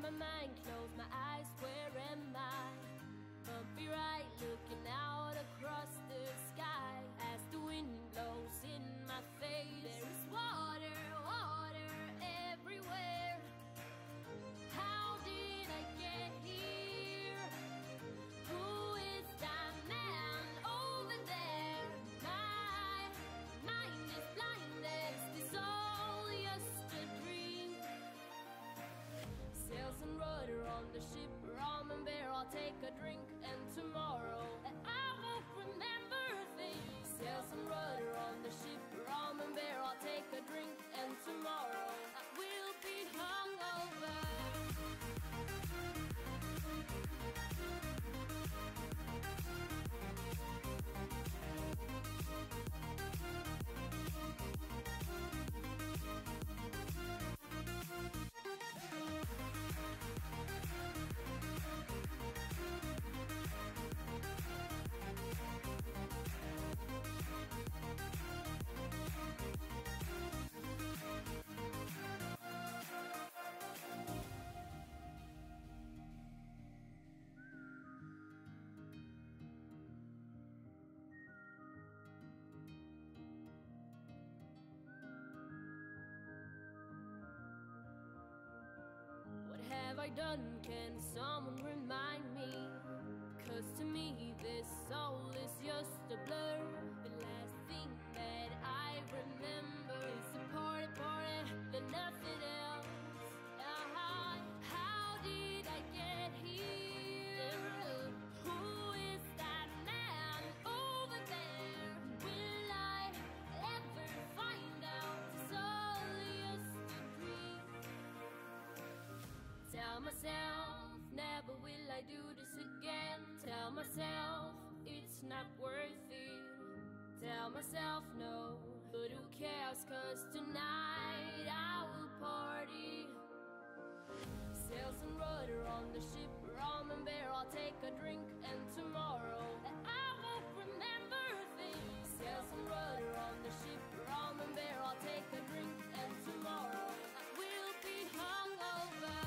my mind closed, my eyes, where am I? Bumpy ride, looking out across the sky as the wind blows in my face. There is water, water everywhere. How did I get here? Who is that man over there? My mind is blinded, is this all just a dream? Sails and rudder on the ship, rum and beer, I'll take a drink, and tomorrow I won't remember a thing. Sails and rudder on the ship, rum and beer, I'll take a drink, and tomorrow I will be hungover. What have I done? Can someone remind me? 'Cause to me this soul is just a blur. The last thing that I remember is a party, then nothing else. How did I get here? Who is that man over there? Will I ever find out? It's all just a dream. Tell myself, never will I do this again. Tell myself, it's not worth it. Tell myself no, but who cares? 'Cause tonight I will party. Sails and rudder on the ship, rum and beer, I'll take a drink, and tomorrow I won't remember a thing. Sails and rudder on the ship, rum and beer, I'll take a drink, and tomorrow I will be hungover.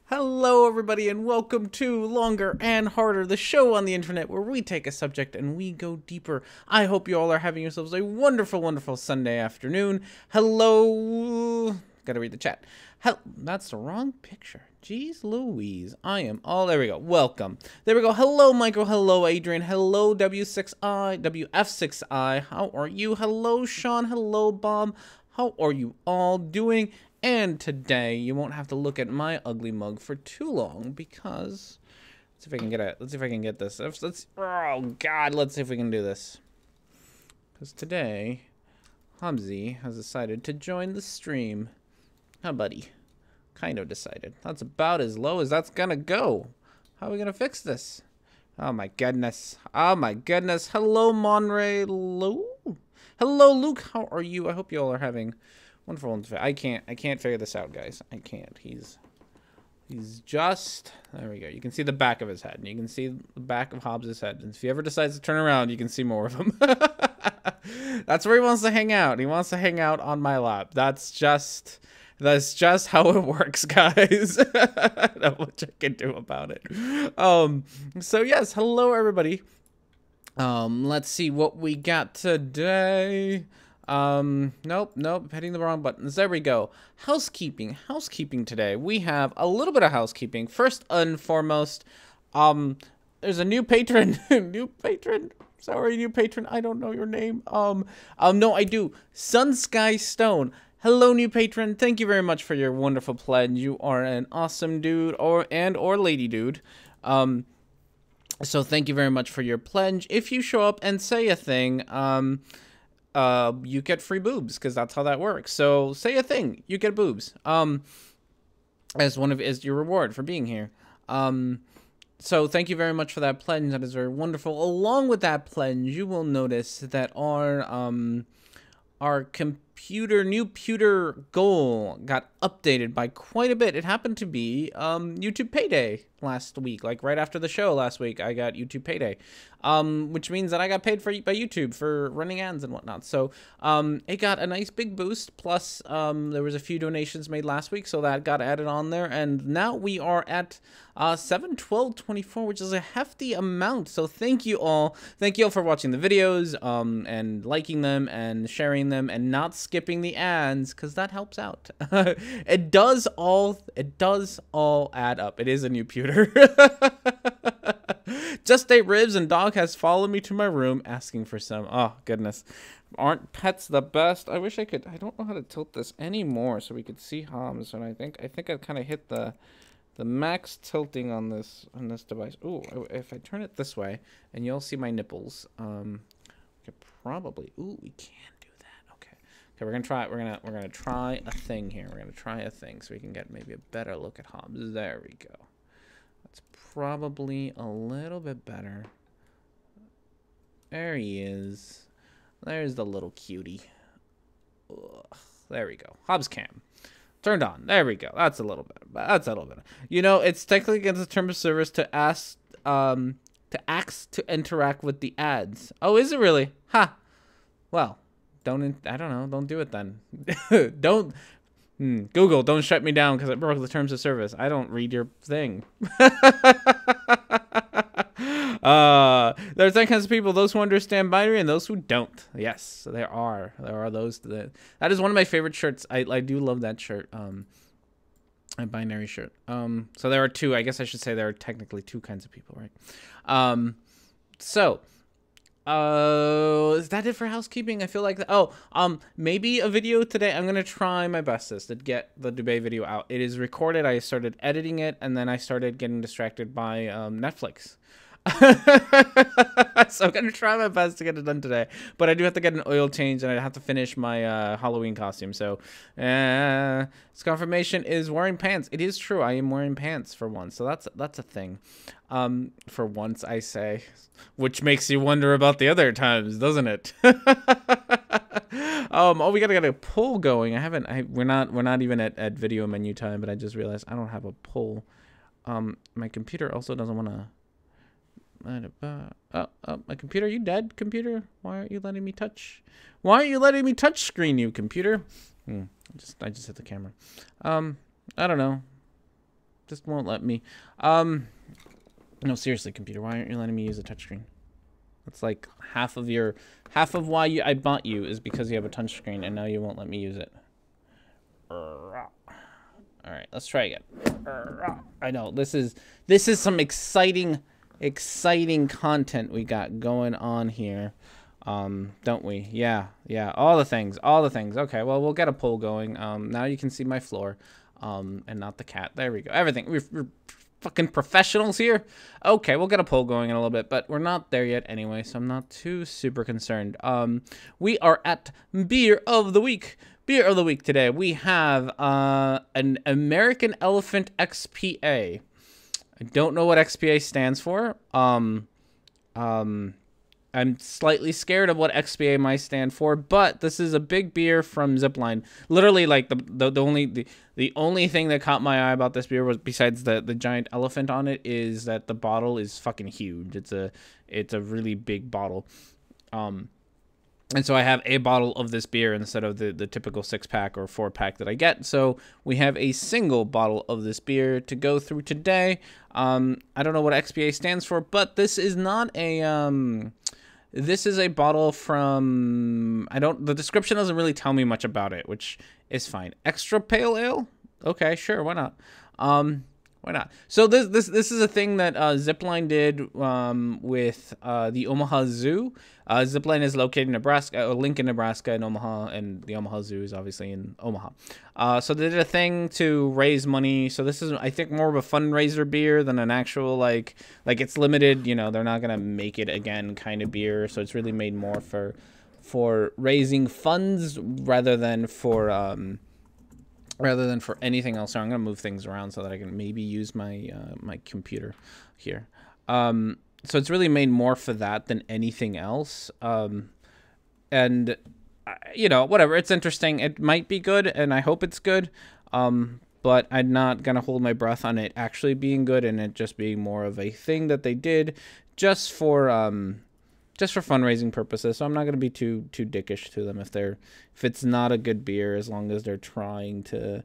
Hello everybody and welcome to Longer and Harder, the show on the internet where we take a subject and we go deeper. I hope you all are having yourselves a wonderful, wonderful Sunday afternoon. Hello. Gotta read the chat. That's the wrong picture. Jeez Louise. There we go. Welcome. There we go. Hello Michael. Hello Adrian. Hello W6I. WF6I. How are you? Hello Sean. Hello Bob. How are you all doing? And today you won't have to look at my ugly mug for too long because let's see if I can get it. Let's see if I can get this. Oh God, let's see if we can do this. Because today, Hobbsy has decided to join the stream. Huh, buddy? Kind of decided. That's about as low as that's gonna go. How are we gonna fix this? Oh my goodness. Oh my goodness. Hello, Monray. Hello, Luke. How are you? I hope you all are having wonderful. I can't figure this out, guys. I can't. He's just, there we go. You can see the back of his head, and you can see the back of Hobbs' head. And if he ever decides to turn around, you can see more of him. That's where he wants to hang out. He wants to hang out on my lap. That's just how it works, guys. Not much I can do about it. So yes, hello everybody. Let's see what we got today. Nope, hitting the wrong buttons. There we go. Housekeeping today. We have a little bit of housekeeping. First and foremost, there's a new patron. Sorry, new patron. I don't know your name. No, I do. Sun Sky Stone. Hello, new patron. Thank you very much for your wonderful pledge. You are an awesome dude or lady dude. So thank you very much for your pledge. If you show up and say a thing, you get free boobs because that's how that works. So say a thing, you get boobs. As your reward for being here. So thank you very much for that pledge. That is very wonderful. Along with that pledge, you will notice that our new pewter goal got updated by quite a bit. It happened to be YouTube Payday last week, like right after the show last week. I got YouTube Payday, which means that I got paid by YouTube for running ads and whatnot. So it got a nice big boost. Plus there was a few donations made last week, so that got added on there, and now we are at 712.24, which is a hefty amount. So thank you all for watching the videos, and liking them and sharing them and not skipping the ads, because that helps out. It does all add up. It is a new pewter. Just ate ribs and dog has followed me to my room asking for some. Oh goodness, aren't pets the best? I wish I could. I don't know how to tilt this anymore so we could see Hobbs, and I think I kind of hit the max tilting on this device. Ooh, if I turn it this way, and you'll see my nipples. We could probably. Ooh, we can do that. Okay, we're gonna try it. We're gonna try a thing here. We're gonna try a thing so we can get maybe a better look at Hobbs. There we go. That's probably a little bit better. There he is. There's the little cutie. Ugh, there we go. Hobbs cam turned on. There we go. That's a little bit. You know, it's technically against the term of service to ask to interact with the ads. Oh, is it really? Ha. Well, I don't know. Don't do it then. Don't. Google, don't shut me down because it broke the terms of service. I don't read your thing. There's that kinds of people, those who understand binary and those who don't. Yes, there are those that is one of my favorite shirts. I do love that shirt. A binary shirt. So there are two. I guess I should say there are technically two kinds of people, right? Is that it for housekeeping? I feel like maybe a video today. I'm gonna try my bestest to get the Dubai video out. It is recorded. I started editing it, and then I started getting distracted by Netflix. So I'm gonna try my best to get it done today, but I do have to get an oil change, and I have to finish my Halloween costume. So this confirmation is wearing pants. It is true. I am wearing pants for once, so that's a thing. For once, I say, which makes you wonder about the other times, doesn't it? Oh, we gotta get a poll going. We're not even at video menu time, but I just realized I don't have a poll. My computer also doesn't want to. My computer, you dead, computer? Why aren't you letting me touch? Why aren't you letting me touch screen, you computer? I just hit the camera. I don't know. Just won't let me. No, seriously, computer, why aren't you letting me use a touchscreen? It's like half of why I bought you is because you have a touchscreen, and now you won't let me use it. All right, let's try again. I know this is some exciting content we got going on here, don't we? Yeah, all the things. Okay, well, we'll get a poll going. Now you can see my floor, and not the cat. There we go. Everything. We're fucking professionals here. Okay, we'll get a poll going in a little bit, but we're not there yet anyway, so I'm not too super concerned. We are at Beer of the Week. Beer of the Week today. We have an American Elephant XPA. I don't know what XPA stands for. I'm slightly scared of what XPA might stand for, but this is a big beer from Zipline. Literally, like the only thing that caught my eye about this beer was, besides the giant elephant on it, is that the bottle is fucking huge. It's a really big bottle. And so I have a bottle of this beer instead of the typical 6-pack or 4-pack that I get. So we have a single bottle of this beer to go through today. I don't know what XPA stands for, but this is not a this is a bottle from, the description doesn't really tell me much about it, which is fine. Extra pale ale? Okay, sure, why not? Why not? So this is a thing that Zipline did with the Omaha Zoo. Zipline is located in Nebraska, Lincoln, Nebraska, in Omaha, and the Omaha Zoo is obviously in Omaha. So they did a thing to raise money. So this is, I think, more of a fundraiser beer than an actual like it's limited. You know, they're not gonna make it again kind of beer. So it's really made more for raising funds rather than for anything else. So I'm gonna move things around so that I can maybe use my my computer here. So it's really made more for that than anything else. And you know, whatever. It's interesting. It might be good, and I hope it's good. But I'm not gonna hold my breath on it actually being good and it just being more of a thing that they did just for fundraising purposes. So I'm not going to be too dickish to them if it's not a good beer, as long as they're trying to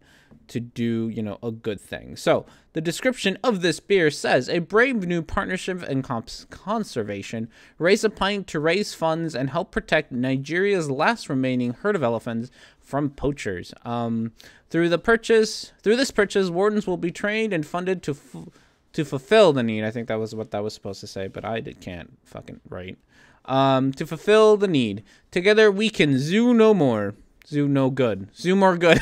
do, you know, a good thing. So the description of this beer says, a brave new partnership and conservation raise a pint to raise funds and help protect Nigeria's last remaining herd of elephants from poachers. Through this purchase, wardens will be trained and funded to fulfill the need. I think that was what that was supposed to say, but I can't fucking write. To fulfill the need. Together we can zoo no more. Zoo no good. Zoo more good.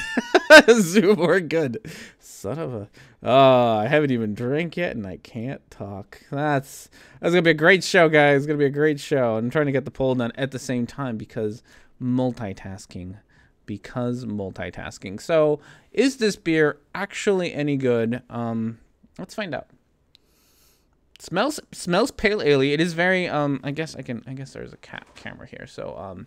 Zoo more good. Son of a... Oh, I haven't even drank yet and I can't talk. That's gonna be a great show, guys. It's gonna be a great show. I'm trying to get the poll done at the same time because multitasking. So, is this beer actually any good? Let's find out. Smells pale ale. It is very I guess there's a camera here. So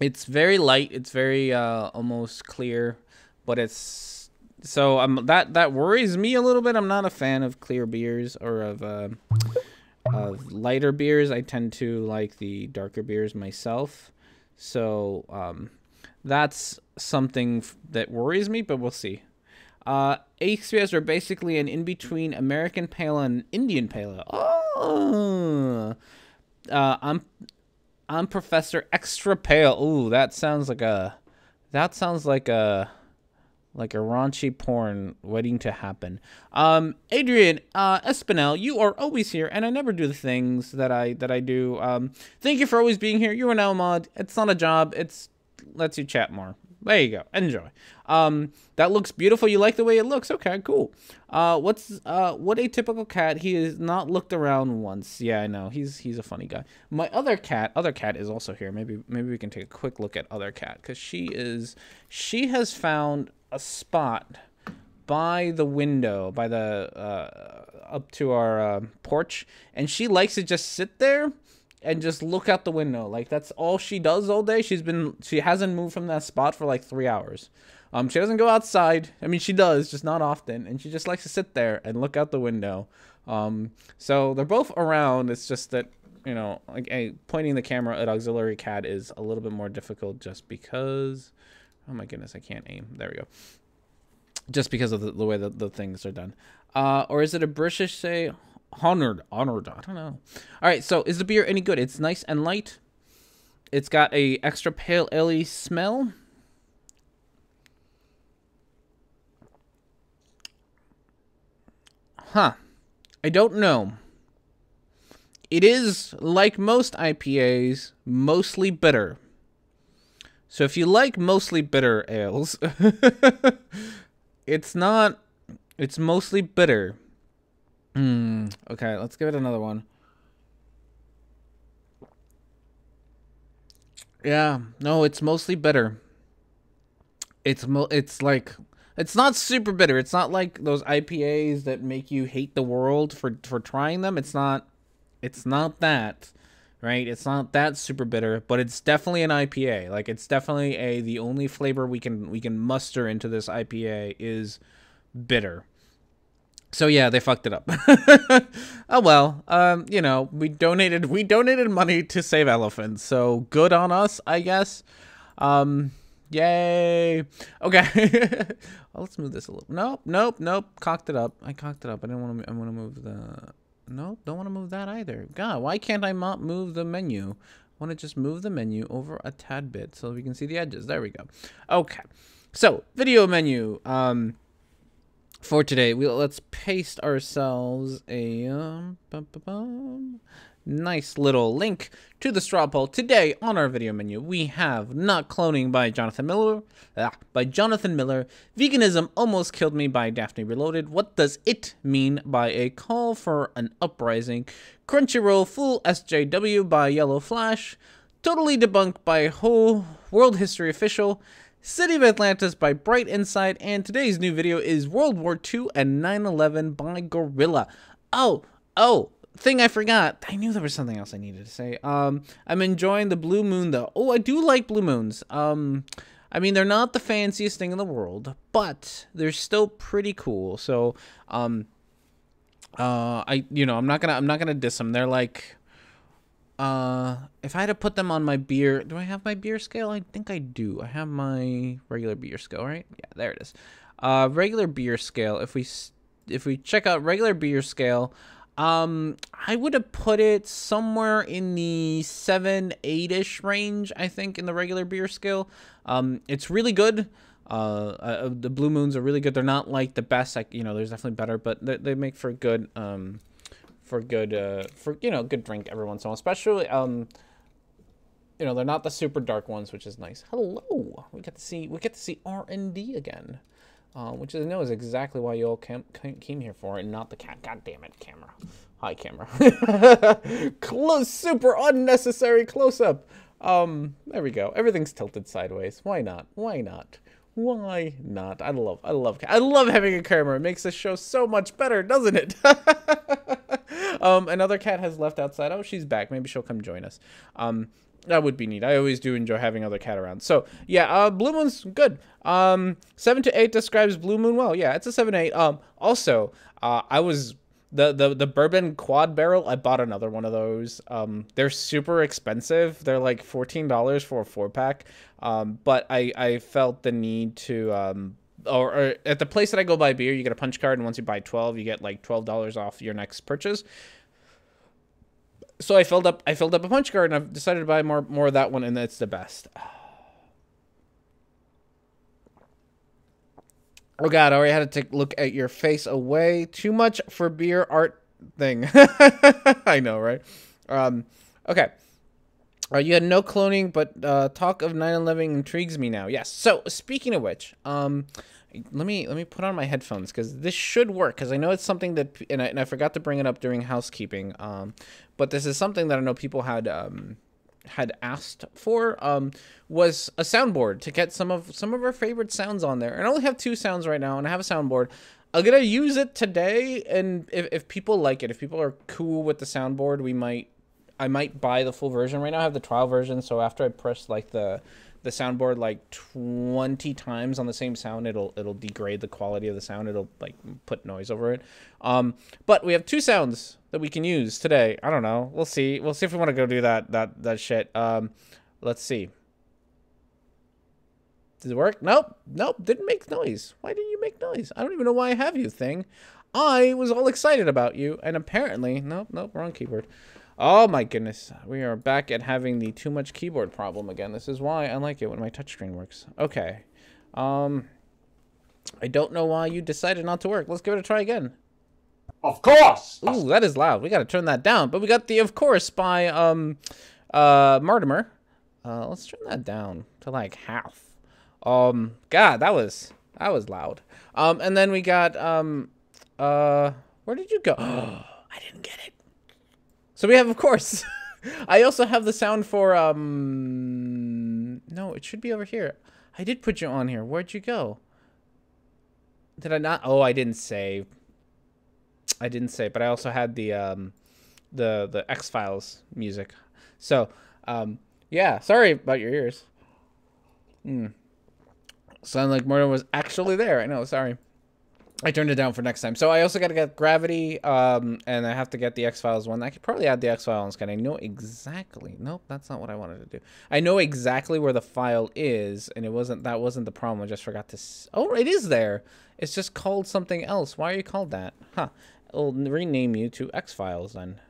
it's very light. It's very almost clear, but it's that worries me a little bit. I'm not a fan of clear beers or of lighter beers. I tend to like the darker beers myself. So that's something that worries me, but we'll see. HCS are basically an in-between American Pale and Indian Pale. Oh, I'm Professor Extra Pale. Ooh, that sounds like a raunchy porn waiting to happen. Adrian Espinel, you are always here, and I never do the things that I do. Thank you for always being here. You're an L-mod. It's not a job. It's lets you chat more. There you go. Enjoy. That looks beautiful. You like the way it looks? Okay, cool. What a typical cat. He has not looked around once. Yeah, I know. He's a funny guy. My other cat is also here. Maybe we can take a quick look at other cat, because she has found a spot by the window, by the up to our porch, and she likes to just sit there and just look out the window. Like, that's all she does all day. She hasn't moved from that spot for like 3 hours. She doesn't go outside. I mean, she does, just not often. And she just likes to sit there and look out the window. So they're both around. It's just that, you know, like pointing the camera at auxiliary cat is a little bit more difficult just because, oh my goodness, I can't aim. There we go. just because of the way that the things are done. Or is it a British say honored? I don't know. All right, so is the beer any good? It's nice and light. It's got a extra pale ale smell. Huh. I don't know. It is, like most IPAs, mostly bitter. So if you like mostly bitter ales, it's mostly bitter. Okay, let's give it another one. Yeah, no, it's mostly bitter. It's not super bitter. It's not like those IPAs that make you hate the world for trying them. It's not that, right? It's not that super bitter, but it's definitely an IPA. Like, it's definitely the only flavor we can muster into this IPA is bitter. So yeah, they fucked it up. Oh well, you know, we donated money to save elephants, so good on us, I guess. Yay. Okay. Well, let's move this a little. Nope. Cocked it up. I cocked it up. I want to move the. Nope, don't want to move that either. God, why can't I not move the menu? I want to just move the menu over a tad bit so we can see the edges. There we go. Okay. So, video menu. For today, let's paste ourselves a nice little link to the straw poll. Today on our video menu, we have Not Cloning by Jonathan Miller. Veganism Almost Killed Me by Daphne Reloaded. What Does It Mean by A Call for an Uprising. Crunchyroll Full SJW by Yellow Flash. Totally Debunked by Whole World History Official. City of Atlantis by Bright Inside, and today's new video is World War II and 9/11 by Gorilla. Oh, thing I forgot. I knew there was something else I needed to say. I'm enjoying the Blue Moon, though. Oh, I do like Blue Moons. I mean, they're not the fanciest thing in the world, but they're still pretty cool. So, I'm not gonna diss them. They're like, if I had to put them on my beer, do I have my beer scale? I think I do. I have my regular beer scale, right? Yeah, there it is. Regular beer scale. If we check out regular beer scale, I would have put it somewhere in the 7-8-ish range, I think, in the regular beer scale. It's really good. The Blue Moons are really good. They're not like the best, like, you know, there's definitely better, but they make for good, good drink every once in a while, especially, you know, they're not the super dark ones, which is nice. Hello, we get to see R&D again, which I know is exactly why you all came here for, and not the cat. God damn it, camera. Hi, camera. Super unnecessary close up. There we go. Everything's tilted sideways. Why not? I love having a camera. It makes the show so much better, doesn't it? Another cat has left outside. Oh, she's back. Maybe she'll come join us. That would be neat. I always do enjoy having other cat around. So yeah, Blue Moon's good. 7 to 8 describes Blue Moon well. Yeah, it's a 7-8. Also, I was the bourbon quad barrel. I bought another one of those. They're super expensive. They're like $14 for a 4-pack. But I felt the need to or at the place that I go buy beer, you get a punch card, and once you buy 12, you get like $12 off your next purchase. So I filled up a punch card, and I've decided to buy more of that one, and it's the best. Oh God, I already had to take a look at your face away. Too much for beer art thing. I know, right? Okay. You had no cloning, but talk of 9/11 intrigues me now. Yes. So speaking of which, let me put on my headphones because this should work. Because I know it's something that, and I forgot to bring it up during housekeeping. But this is something that I know people had asked for. Was a soundboard to get some of our favorite sounds on there. And I only have 2 sounds right now, and I have a soundboard. I'm gonna use it today, and if people like it, if people are cool with the soundboard, I might buy the full version. Right now I have the trial version, so after I press like the soundboard like 20 times on the same sound, it'll degrade the quality of the sound. It'll like put noise over it. But we have 2 sounds that we can use today. I don't know. We'll see. We'll see if we want to go do that shit. Let's see. Does it work? Nope. Nope. Didn't make noise. Why didn't you make noise? I don't even know why I have you, thing. I was all excited about you, and apparently... Nope, nope, wrong keyboard. Oh my goodness. We are back at having the too much keyboard problem again. This is why I like it when my touchscreen works. Okay. I don't know why you decided not to work. Let's give it a try again. Of course! Ooh, that is loud. We gotta turn that down. But we got the of course by Mortimer. Let's turn that down to like half. God, that was loud. And then we got where did you go? Oh, I didn't get it. So we have of course. I also have the sound for no, it should be over here. I did put you on here. Where'd you go? Did I not? Oh, I didn't save. I didn't save, but I also had the X-Files music. So, yeah, sorry about your ears. Sound like Murder was actually there. I know, sorry. I turned it down for next time. So I also got to get Gravity, and I have to get the X-Files one. I could probably add the X-Files because I know exactly. Nope, that's not what I wanted to do. I know exactly where the file is, and that wasn't the problem. I just forgot to... Oh, it is there. It's just called something else. Why are you called that? Huh. I'll rename you to X-Files then.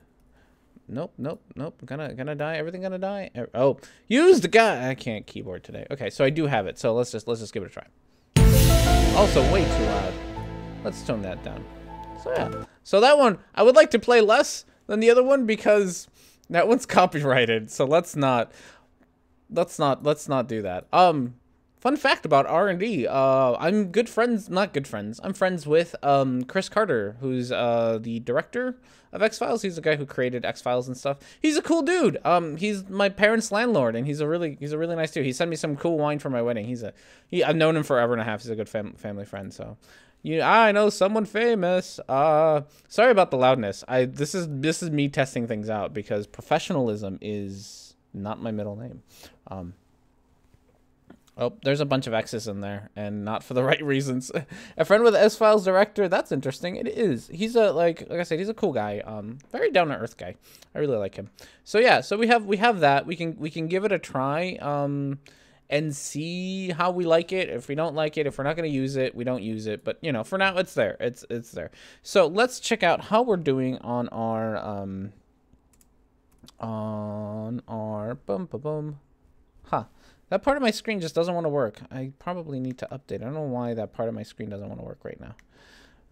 Nope, nope, nope. Gonna die. Everything gonna die. Oh, use the guy. I can't keyboard today. Okay, so I do have it. So let's just give it a try. Also, way too loud. Let's tone that down. So yeah. So that one, I would like to play less than the other one because that one's copyrighted. So let's not do that. Fun fact about R&D. I'm I'm friends with Chris Carter, who's the director of X-Files. He's the guy who created X-Files and stuff. He's a cool dude. He's my parents' landlord, and he's a really nice dude. He sent me some cool wine for my wedding. I've known him forever and a half. He's a good family friend. So, I know someone famous. Sorry about the loudness. This is me testing things out because professionalism is not my middle name. Oh, there's a bunch of X's in there, and not for the right reasons. A friend with S-Files director, that's interesting. It is. He's like I said, he's a cool guy. Very down-to-earth guy. I really like him. So yeah, so we have that. We can give it a try, and see how we like it. If we don't like it, if we're not going to use it, we don't use it. But, for now, it's there. It's there. So let's check out how we're doing on our boom. Huh. That part of my screen just doesn't want to work. I probably need to update. I don't know why that part of my screen doesn't want to work right now.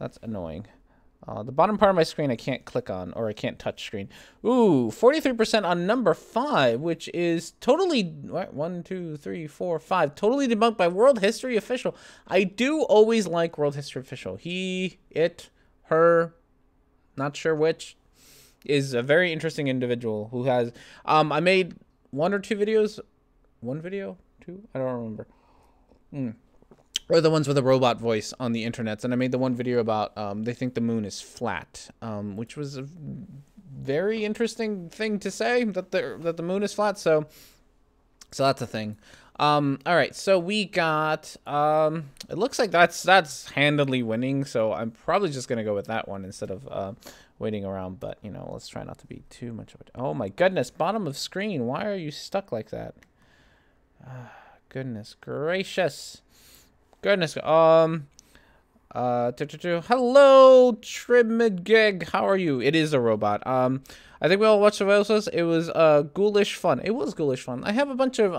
That's annoying. The bottom part of my screen I can't click on, or I can't touch screen. Ooh, 43% on number 5, which is totally... 1, 2, 3, 4, 5. Totally debunked by World History Official. I do always like World History Official. He, it, her, not sure which, is a very interesting individual who has... I made 1 or 2 videos... 1 video? 2? I don't remember. Or the ones with a robot voice on the internet. And I made the one video about they think the moon is flat, which was a very interesting thing to say, that the moon is flat. So that's a thing. All right, so we got it looks like that's handily winning. So I'm probably just gonna go with that one instead of waiting around. But let's try not to be too much of it. Oh my goodness, bottom of screen. Why are you stuck like that? Goodness gracious. Goodness. Hello, Trimgig. How are you? It is a robot. I think we all watched the videos. It was ghoulish fun. It was ghoulish fun. I have a bunch of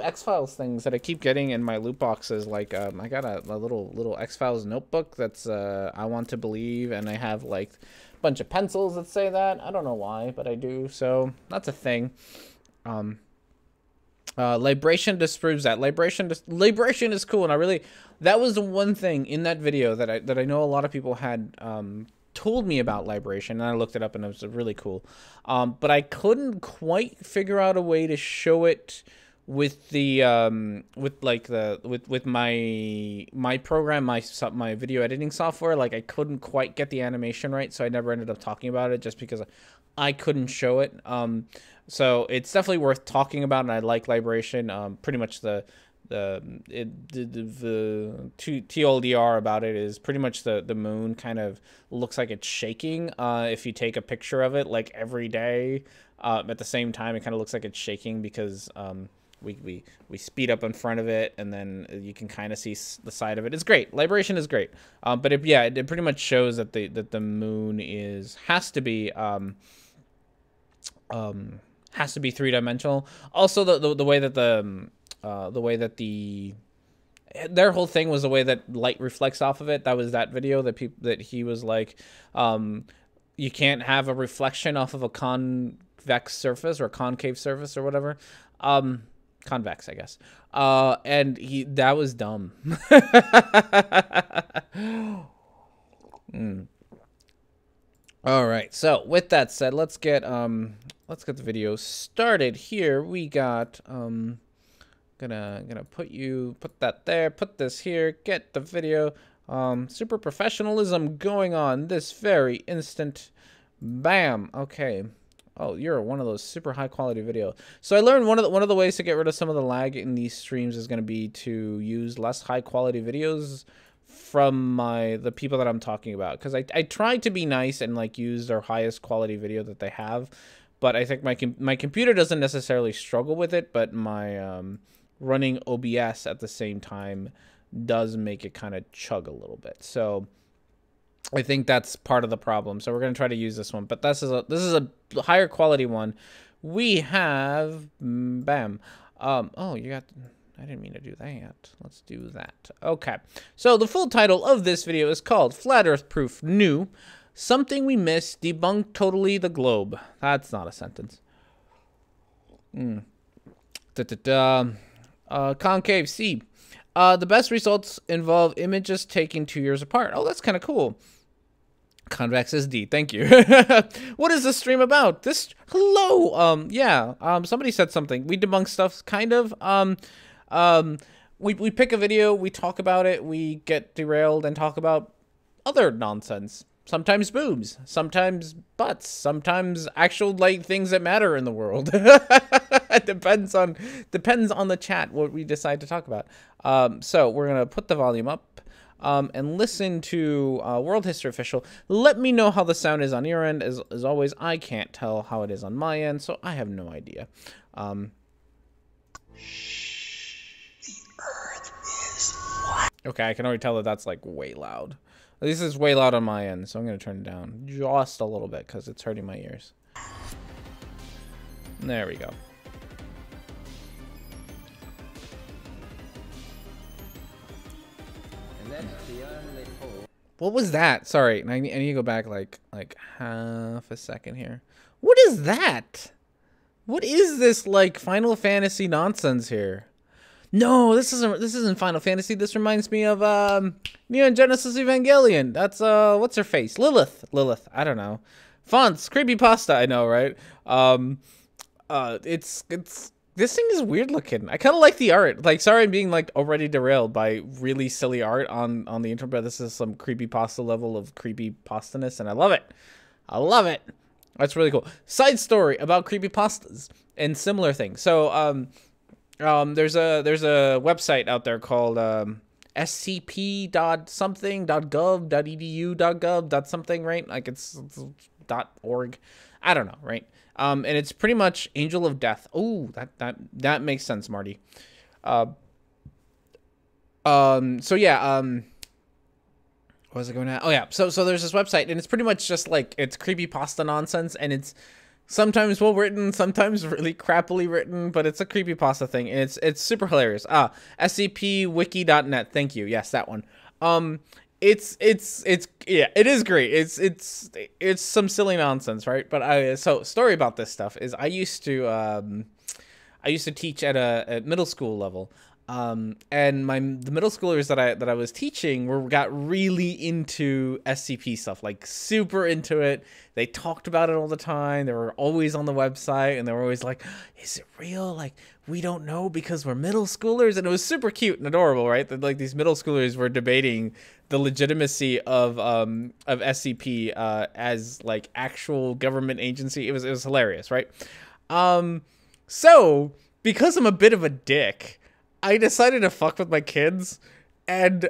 X-Files things that I keep getting in my loot boxes. Like I got a little X-Files notebook that's I Want to Believe, and I have like a bunch of pencils that say that. I don't know why, but I do. So that's a thing. Libration disproves that. Libration is cool, and that was the one thing in that video that I know a lot of people had told me about Libration, and I looked it up, and it was really cool. But I couldn't quite figure out a way to show it with the with my program, my video editing software. Like I couldn't quite get the animation right, so I never ended up talking about it just because I couldn't show it. So it's definitely worth talking about, and I like Libration. Pretty much the TLDR about it is pretty much the moon kind of looks like it's shaking. If you take a picture of it like every day, at the same time, it kind of looks like it's shaking because we speed up in front of it, and then you can kind of see the side of it. It's great. Libration is great. But it pretty much shows that the moon has to be 3-dimensional. Also, the way that their whole thing was the way that light reflects off of it. That was that video that he was like, you can't have a reflection off of a convex surface or concave surface or whatever. Convex, I guess. And that was dumb. All right. So with that said, let's get the video started here. We got gonna put that there, put this here, get the video. Super professionalism going on this very instant. Bam. Okay. Oh, you're one of those super high quality video. So I learned one of the ways to get rid of some of the lag in these streams is going to be to use less high quality videos from the people that I'm talking about, because I tried to be nice and like use their highest quality video that they have, but I think my computer doesn't necessarily struggle with it, but my running OBS at the same time does make it kind of chug a little bit. So I think that's part of the problem. So we're going to try to use this one, but this is a higher quality one. We have bam. Oh, you got, I didn't mean to do that. Let's do that. Okay. So the full title of this video is called Flat Earth Proof New. Something we missed, debunk totally the globe. That's not a sentence. Concave C. The best results involve images taken 2 years apart. Oh, that's kind of cool. Convex is D. Thank you. What is this stream about? Hello. Somebody said something. We debunk stuff, kind of. We pick a video, we talk about it, we get derailed and talk about other nonsense. Sometimes boobs, sometimes butts, sometimes actual like things that matter in the world. It depends on the chat what we decide to talk about. So we're gonna put the volume up and listen to World History Official. Let me know how the sound is on your end. As always, I can't tell how it is on my end, so I have no idea. Okay, I can already tell that that's like way loud. This is way loud on my end, so I'm going to turn it down just a little bit because it's hurting my ears. There we go. And that's the only hole. What was that? Sorry, I need to go back like half a second here. What is that? What is this like Final Fantasy nonsense here? No, this isn't Final Fantasy. This reminds me of Neon Genesis Evangelion. That's what's her face? Lilith. I don't know. Fonts, creepypasta, I know, right? This thing is weird looking. I kind of like the art. Like, sorry I'm being like already derailed by really silly art on the internet, but this is some creepypasta level of creepypastiness, and I love it. I love it. That's really cool. Side story about creepypastas and similar things. So, there's a website out there called scp.something.gov.edu.gov.something, right? Like it's .org. I don't know, right? And it's pretty much Angel of Death. Oh, that makes sense, Marty. So yeah, what was I going at? Oh yeah, so there's this website, and it's pretty much just like it's creepypasta nonsense, and it's sometimes well written, sometimes really crappily written, but it's a creepypasta thing, and it's super hilarious. scpwiki.net. Thank you. Yes, that one. It's yeah, it is great. It's some silly nonsense, right? But so story about this stuff is I used to teach at a middle school level. And the middle schoolers that I was teaching got really into SCP stuff, like super into it. They talked about it all the time. They were always on the website, and they were always like, "Is it real? Like, we don't know because we're middle schoolers." And it was super cute and adorable, right? That like these middle schoolers were debating the legitimacy of SCP as like actual government agency. It was hilarious, right? So because I'm a bit of a dick, I decided to fuck with my kids, and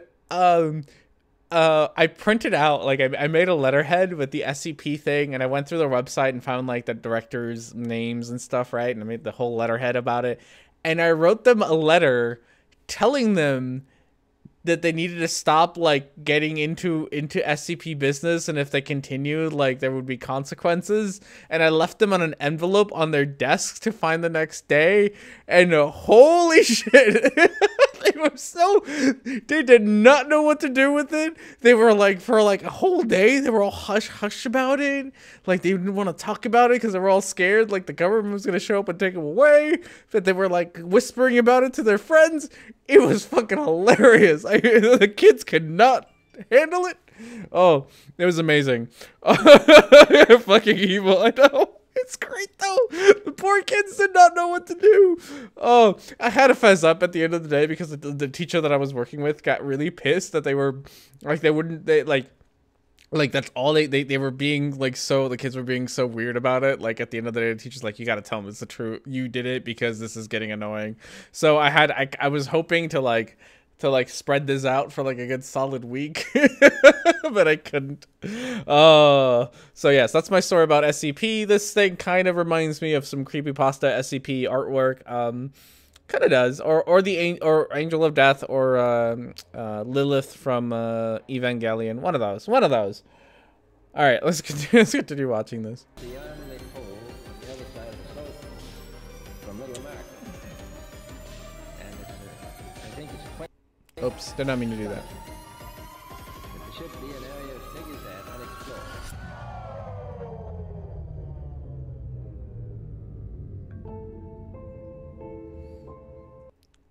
I printed out, like, I made a letterhead with the SCP thing, and I went through their website and found like the directors' names and stuff, right? And I made the whole letterhead about it, and I wrote them a letter telling them that they needed to stop like getting into SCP business, and if they continued, like there would be consequences. And I left them on an envelope on their desk to find the next day, and holy shit. They did not know what to do with it. They were like, for like a whole day, they were all hush about it. Like they didn't want to talk about it because they were all scared like the government was going to show up and take them away. But they were like whispering about it to their friends. It was fucking hilarious. The kids could not handle it. Oh, it was amazing. Fucking evil, I know. It's great though. The poor kids did not know what to do. Oh, I had to fess up at the end of the day because the teacher that I was working with got really pissed that they were like, like that's all they were being like, so the kids were being so weird about it. Like at the end of the day, the teacher's like, you got to tell them it's the truth. You did it because this is getting annoying. So I was hoping to spread this out for like a good solid week, but I couldn't. So yes, that's my story about SCP. This thing kind of reminds me of some creepypasta SCP artwork. Kind of does, or Angel of Death, or Lilith from Evangelion. One of those. All right, let's continue watching this. The only pole on the other side of the South Pole from Middle America. And I think it's quite... Oops, did not mean to do that. But there should be an area as big as that unexplored.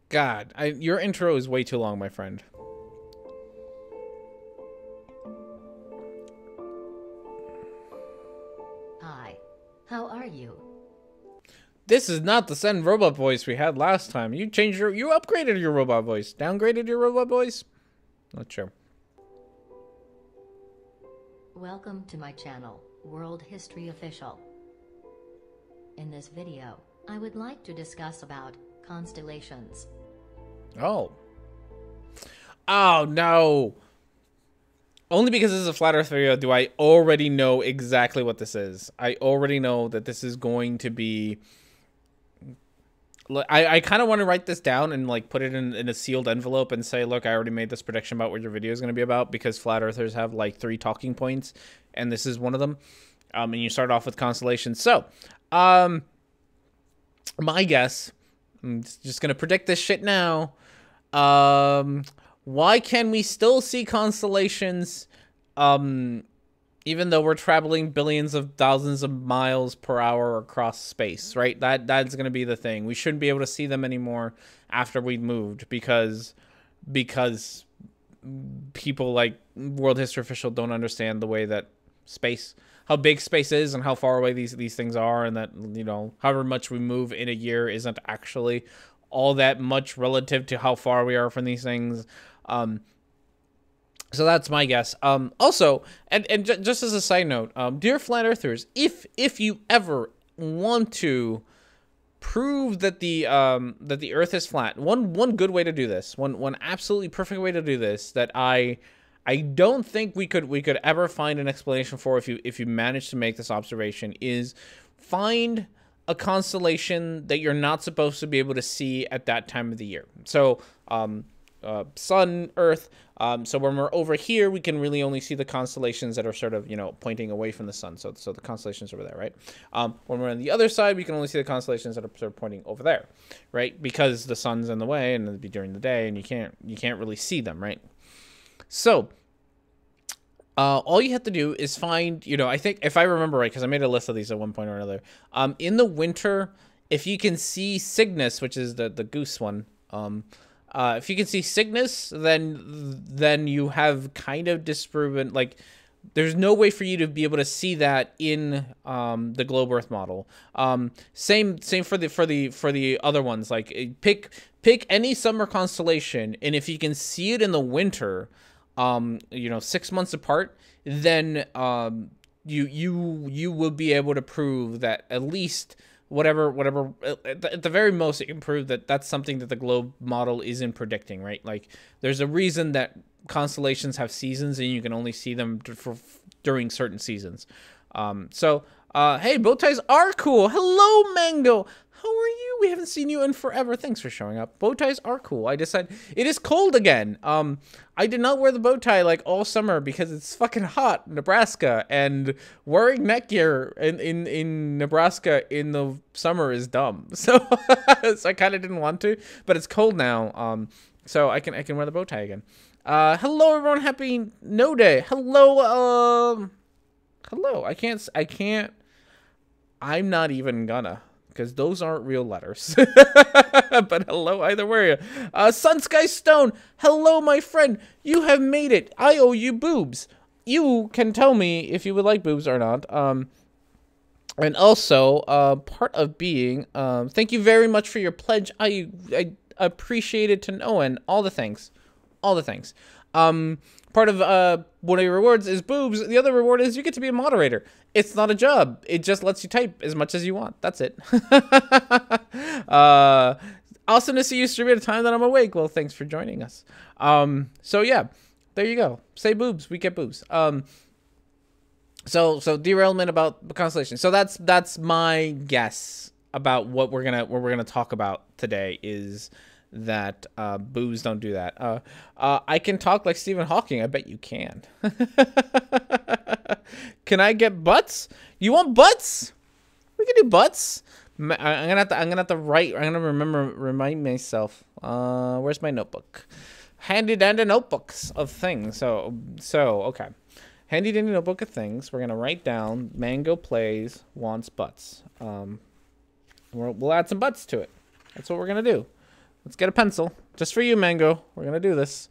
God, your intro is way too long, my friend. Hi, how are you? This is not the Zen robot voice we had last time. You upgraded your robot voice. Downgraded your robot voice? Not sure. Welcome to my channel, World History Official. In this video, I would like to discuss about constellations. Oh. Oh, no. Only because this is a flat earth video do I already know exactly what this is. I already know that this is going to be... I kind of want to write this down and like put it in a sealed envelope and say, look, I already made this prediction about what your video is going to be about, because flat earthers have like 3 talking points and this is one of them. And you start off with constellations. So, my guess, I'm just going to predict this shit now. Why can we still see constellations, even though we're traveling billions of thousands of miles per hour across space, right? That's going to be the thing. We shouldn't be able to see them anymore after we moved because people like World History Official don't understand the way that how big space is and how far away these things are, and that, you know, however much we move in a year isn't actually all that much relative to how far we are from these things. So that's my guess. Also, and just as a side note, dear flat earthers, if you ever want to prove that the Earth is flat, one good way to do this, one absolutely perfect way to do this, that I don't think we could ever find an explanation for if you manage to make this observation, is find a constellation that you're not supposed to be able to see at that time of the year. So, Sun, Earth. So when we're over here, we can really only see the constellations that are sort of, you know, pointing away from the sun. So the constellations over there, right? When we're on the other side, we can only see the constellations that are sort of pointing over there, right? Because the sun's in the way and it'll be during the day and you can't really see them, right? So, all you have to do is find, you know, I think if I remember right, because I made a list of these at one point or another, in the winter, if you can see Cygnus, which is the goose one, if you can see Cygnus, then you have kind of disproven, like, there's no way for you to be able to see that in the globe Earth model. Same for the other ones. Like, pick any summer constellation, and if you can see it in the winter, you know, 6 months apart, then you will be able to prove that at least whatever at the very most it can prove that that's something that the globe model isn't predicting, right? Like, there's a reason that constellations have seasons and you can only see them during certain seasons. Hey, bow ties are cool. Hello, Mango. How are you? we haven't seen you in forever. Thanks for showing up. Bow ties are cool. I decided it is cold again. I did not wear the bow tie like all summer because it's fucking hot in Nebraska, and wearing neck gear in Nebraska in the summer is dumb. So, so I kind of didn't want to, but it's cold now. So I can wear the bow tie again. Hello everyone. Happy No Day. Hello. Hello. I can't. I'm not even gonna, because those aren't real letters. But hello either way. Sun Sky Stone, hello my friend. You have made it. I owe you boobs. You can tell me if you would like boobs or not. And also, part of being, thank you very much for your pledge. I appreciate it to no end. All the things. All the things. Part of one of your rewards is boobs. The other reward is you get to be a moderator. It's not a job. It just lets you type as much as you want. That's it. Awesome to see you stream at a time that I'm awake. Well, thanks for joining us. So yeah, there you go. Say boobs, we get boobs. So derailment about the constellation. So that's my guess about what we're gonna talk about today is that boobs don't do that. I can talk like Stephen Hawking. I bet you can. Can I get butts? You want butts? We can do butts. I'm gonna have to remind myself. Where's my notebook? Handy dandy notebooks of things. So okay. Handy dandy notebook of things. We're gonna write down Mango plays wants butts. We'll add some butts to it. That's what we're gonna do. Let's get a pencil. Just for you, Mango. We're going to do this.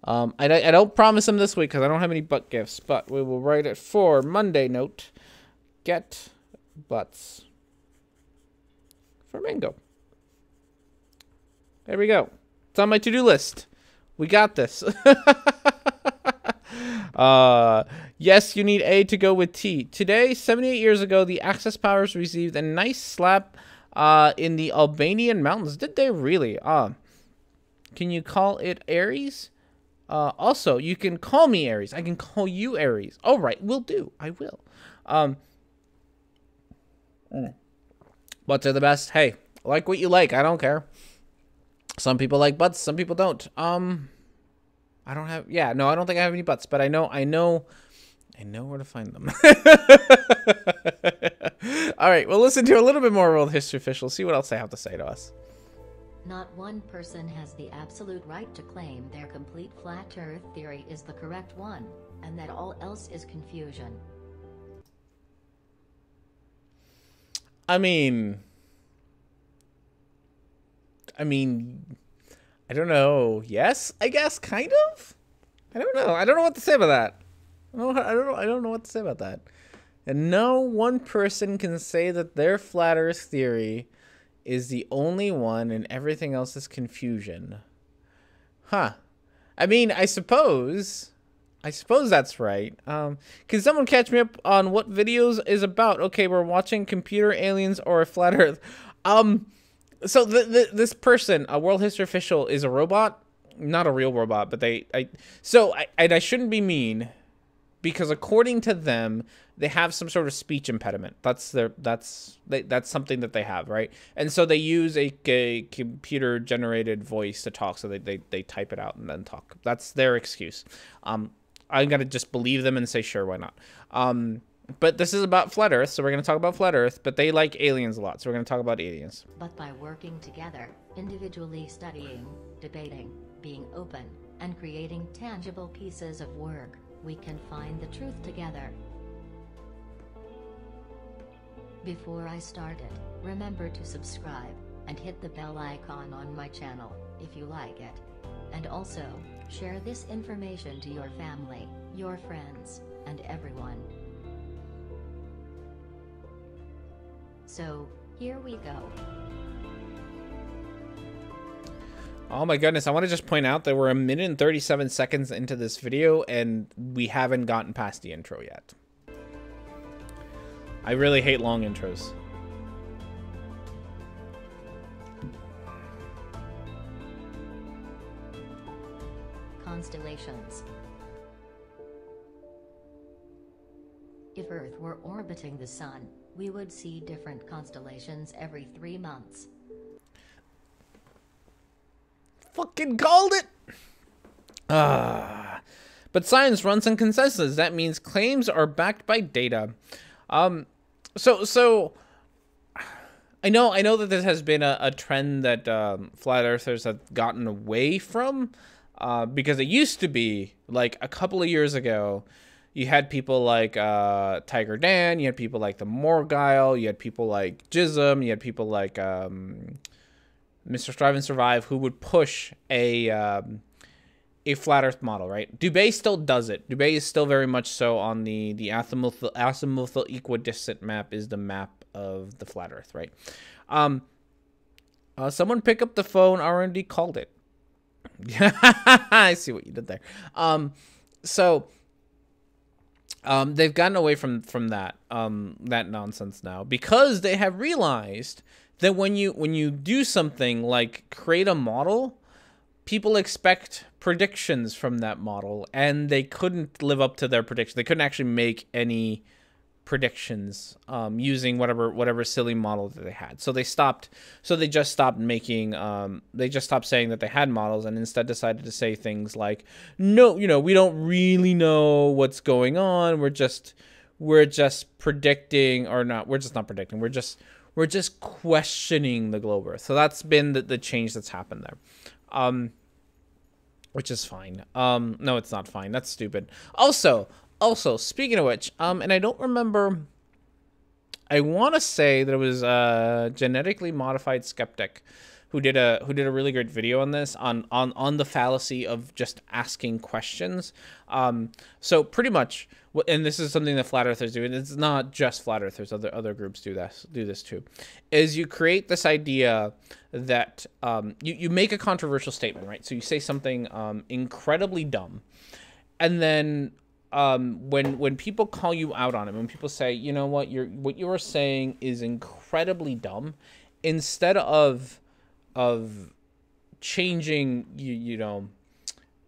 I don't promise him this week because I don't have any butt gifts, but we will write it for Monday note. Get butts for Mango. There we go. It's on my to-do list. We got this. Yes, you need A to go with T. Today, 78 years ago, the Axis powers received a nice slap in the Albanian mountains. Did they really? Can you call it Aries? Also, you can call me Aries. I can call you Aries. All right, will do. I will. Butts are the best. Hey, like what you like. I don't care. Some people like butts. Some people don't. I don't have. Yeah, no, I don't think I have any butts. But I know where to find them. All right, we'll listen to a little bit more World History Official. See what else they have to say to us. Not one person has the absolute right to claim their complete flat Earth theory is the correct one, and that all else is confusion. I mean, I don't know. Yes, I guess, kind of. I don't know. I don't know what to say about that. I don't know what to say about that. And no one person can say that their flat Earth theory is the only one and everything else is confusion. Huh. I mean, I suppose that's right. Can someone catch me up on what videos is about? Okay, we're watching computer aliens or a flat Earth. So this person, a World History Official, is a robot. Not a real robot, but I shouldn't be mean, because according to them, they have some sort of speech impediment. That's something that they have, right? And so they use a computer generated voice to talk. So they type it out and then talk. That's their excuse. I'm gonna just believe them and say sure, why not? But this is about flat Earth, so we're gonna talk about flat Earth. But they like aliens a lot, so we're gonna talk about aliens. But by working together, individually studying, debating, being open, and creating tangible pieces of work, we can find the truth together. Before I started, remember to subscribe and hit the bell icon on my channel if you like it. And also, share this information to your family, your friends, and everyone. So, here we go. Oh my goodness, I want to just point out that we're 1 minute and 37 seconds into this video and we haven't gotten past the intro yet. I really hate long intros. Constellations. If Earth were orbiting the Sun, we would see different constellations every 3 months. fucking called it. But science runs on consensus. That means claims are backed by data. So I know that this has been a trend that flat earthers have gotten away from, because it used to be like a couple of years ago. You had people like Tiger Dan, you had people like the Morgile, you had people like Jism, you had people like Mr. Strive and Survive, who would push a flat Earth model, right? Dubé still does it. Dubé is still very much so on the azimuthal equidistant map is the map of the flat Earth, right? Someone pick up the phone. R&D called it. I see what you did there. They've gotten away from that that nonsense now, because they have realized that when you do something like create a model, people expect predictions from that model, and they couldn't live up to their predictions. They couldn't actually make any predictions using whatever silly model that they had. So they just stopped making they just stopped saying that they had models, and instead decided to say things like, no, we don't really know what's going on. We're just predicting, or not. We're just not predicting. We're just questioning the globe Earth. So that's been the change that's happened there. Which is fine. No, it's not fine. That's stupid. Also, speaking of which, and I don't remember, I want to say that it was a genetically modified skeptic who did a really great video on this, on the fallacy of just asking questions. So pretty much, and this is something that flat earthers do, and it's not just flat earthers, other groups do this too, is you create this idea that you make a controversial statement, right? So you say something incredibly dumb, and then when people call you out on it, when people say, you know what you are saying is incredibly dumb, instead of changing,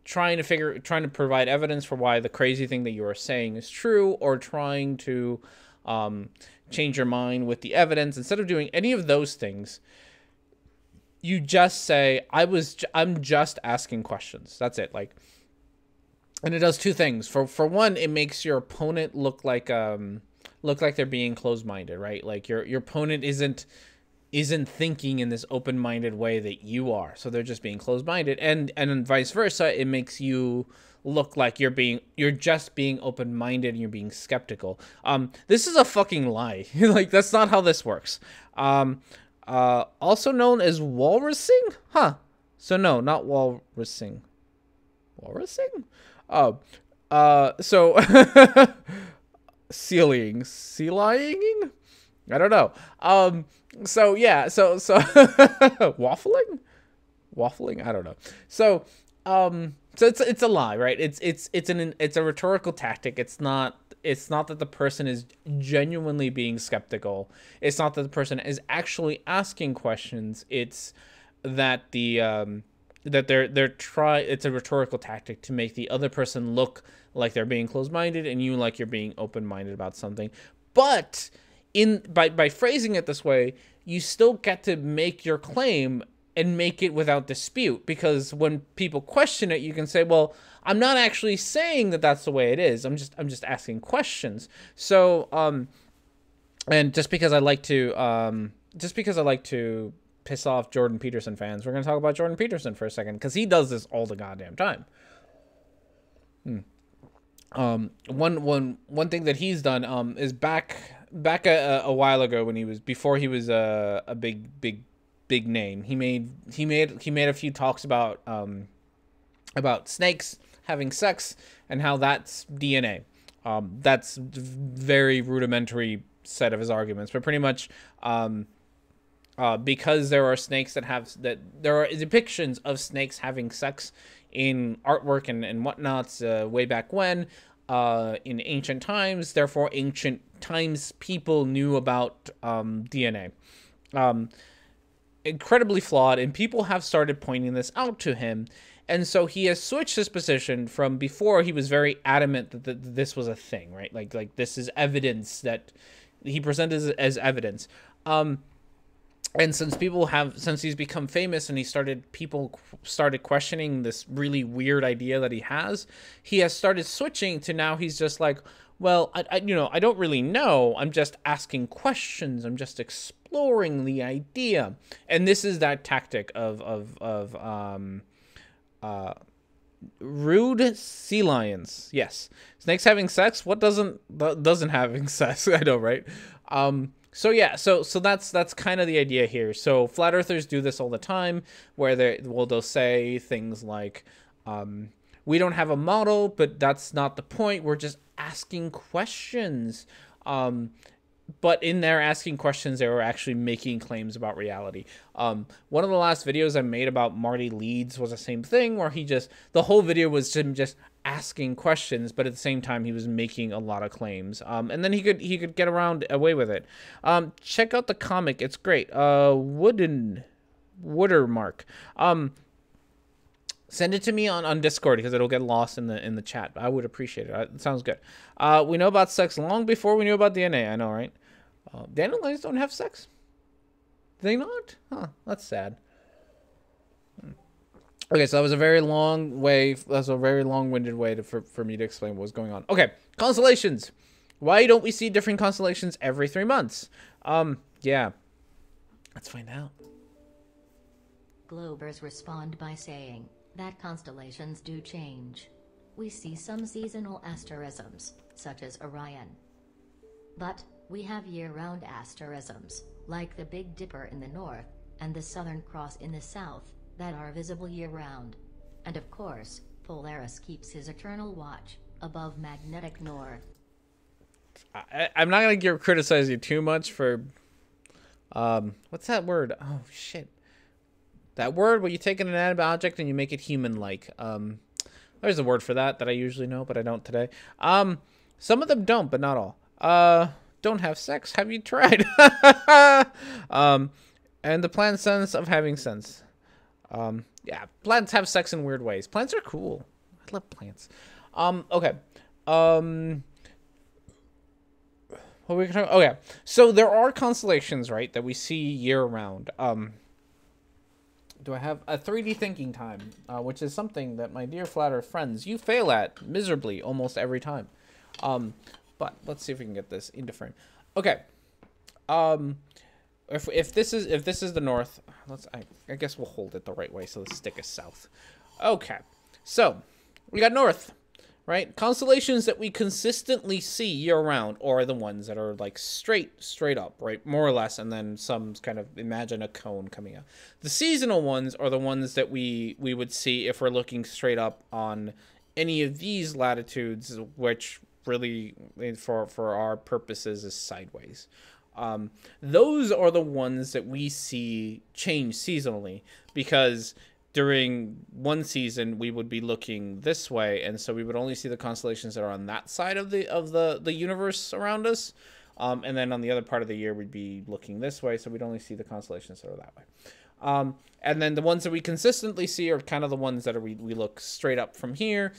trying to provide evidence for why the crazy thing that you are saying is true, or trying to change your mind with the evidence, instead of doing any of those things, you just say, I'm just asking questions. That's it. And it does two things. For one, it makes your opponent look like they're being closed-minded, right? Like your opponent isn't thinking in this open-minded way that you are, so they're just being closed-minded, and vice versa. It makes you look like you're just being open-minded and you're being skeptical. This is a fucking lie. Like, that's not how this works. Also known as walrusing, huh? So no, not walrusing. Walrusing? Oh, so sealying? I don't know. So yeah, so waffling, I don't know. So it's a lie, right? It's a rhetorical tactic. It's not that the person is genuinely being skeptical. It's not that the person is actually asking questions. It's that it's a rhetorical tactic to make the other person look like they're being closed-minded and you like you're being open-minded about something. But by phrasing it this way, you still get to make your claim and make it without dispute, because when people question it, you can say, well, I'm not actually saying that that's the way it is. I'm just asking questions. So and just because I like to piss off Jordan Peterson fans, we're going to talk about Jordan Peterson for a second, because he does this all the goddamn time. One thing that he's done is back a while ago, before he was a big name. He made a few talks about snakes having sex and how that's DNA. That's very rudimentary set of his arguments, but pretty much because there are snakes there are depictions of snakes having sex in artwork and whatnots way back when, in ancient times. Therefore, ancient times people knew about DNA. Incredibly flawed, and people have started pointing this out to him. And so he has switched his position from before. He was very adamant that this was a thing, right? Like this is evidence that he presented as evidence. And since he's become famous and people started questioning this really weird idea that he has started switching to now he's just like, well, I don't really know. I'm just asking questions. I'm just exploring the idea. And this is that tactic of rude sea lions. Yes. Snakes having sex? What doesn't having sex? I know, right? So yeah, so that's kind of the idea here. So flat earthers do this all the time, where they'll say things like, we don't have a model, but that's not the point. We're just asking questions. But in their asking questions, they were actually making claims about reality. One of the last videos I made about Marty Leeds was the same thing, where the whole video was him just asking questions, but at the same time he was making a lot of claims. And then he could get away with it. Check out the comic; it's great. Woodermark. Send it to me on Discord because it'll get lost in the chat. I would appreciate it. It sounds good. We know about sex long before we knew about DNA. I know, right? Dandelions don't have sex? Do they not? Huh, that's sad. Okay, so that was a very long way. That's a very long-winded way for me to explain what was going on. Okay, constellations. Why don't we see different constellations every 3 months? Yeah. Let's find out. Globers respond by saying that constellations do change. We see some seasonal asterisms, such as Orion. But we have year-round asterisms, like the Big Dipper in the north, and the Southern Cross in the south, that are visible year-round. And of course, Polaris keeps his eternal watch, above magnetic north. I'm not going to criticize you too much for... what's that word? Oh, shit. That word where you take an inanimate object and you make it human-like. There's a word for that I usually know, but I don't today. Some of them don't, but not all. Don't have sex. Have you tried? And the plant sense of having sense. Yeah, plants have sex in weird ways. Plants are cool. I love plants. Okay. What were we talking? Oh yeah. So there are constellations, right, that we see year round. Do I have a 3D thinking time, which is something that my dear flat earth friends, you fail at miserably almost every time. But let's see if we can get this into frame. Okay. If this is the north, I guess we'll hold it the right way, so the stick is south. Okay. So, we got north, right? Constellations that we consistently see year-round are the ones that are like straight up, right? More or less, and then some kind of, imagine a cone coming out. The seasonal ones are the ones that we would see if we're looking straight up on any of these latitudes, which really, for our purposes, is sideways. Those are the ones that we see change seasonally, because during one season we would be looking this way, and so we would only see the constellations that are on that side of the universe around us, and then on the other part of the year we'd be looking this way, so we'd only see the constellations that are that way. And then the ones that we consistently see are kind of the ones that we look straight up from here,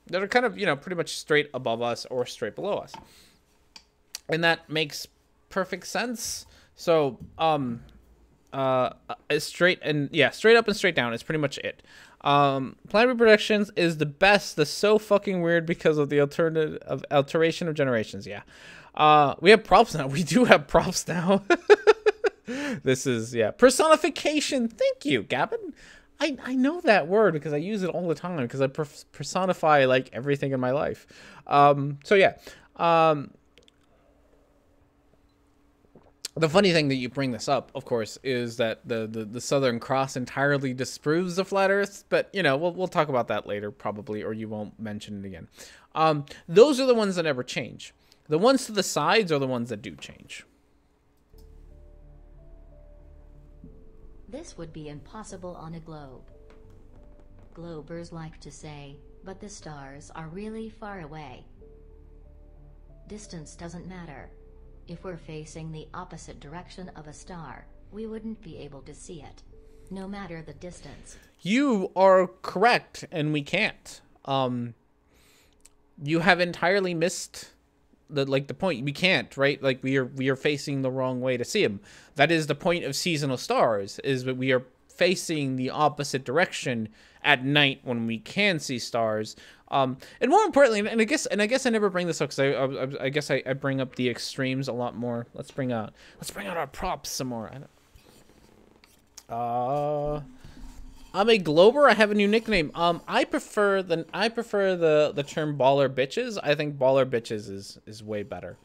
that are kind of, pretty much straight above us or straight below us, and that makes perfect sense. So straight up and straight down is pretty much it. Planetary predictions is the best. That's so fucking weird because of the alteration of generations. Yeah. We have props now. We do have props now. This is, yeah, personification. Thank you, Gavin. I know that word because I use it all the time, because I personify like everything in my life. So yeah. The funny thing that you bring this up, of course, is that the Southern Cross entirely disproves the flat Earth, but we'll talk about that later probably, or you won't mention it again. Those are the ones that never change. The ones to the sides are the ones that do change. This would be impossible on a globe. Globers like to say, but the stars are really far away. Distance doesn't matter. If we're facing the opposite direction of a star, we wouldn't be able to see it, no matter the distance. You are correct, and we can't. You have entirely missed the point. We can't, right? Like we are facing the wrong way to see them. That is the point of seasonal stars, is that we are facing the opposite direction at night when we can see stars. And more importantly, and I guess I never bring this up because I guess I bring up the extremes a lot more. Let's bring out our props some more. I'm a Glober. I have a new nickname. I prefer the term baller bitches. I think baller bitches is way better.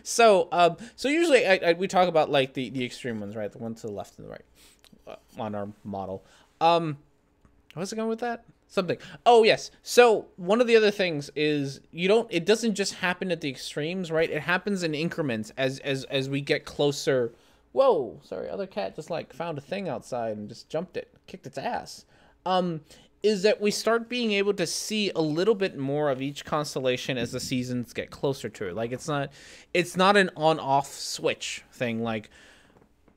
So usually we talk about like the extreme ones, right? The one to the left and the right on our model. What's it going with that? Something. Oh yes. So one of the other things is it doesn't just happen at the extremes, right? It happens in increments as we get closer. Whoa, sorry, other cat just like found a thing outside and just jumped it, kicked its ass. Is that we start being able to see a little bit more of each constellation as the seasons get closer to it. Like it's not an on-off switch thing. Like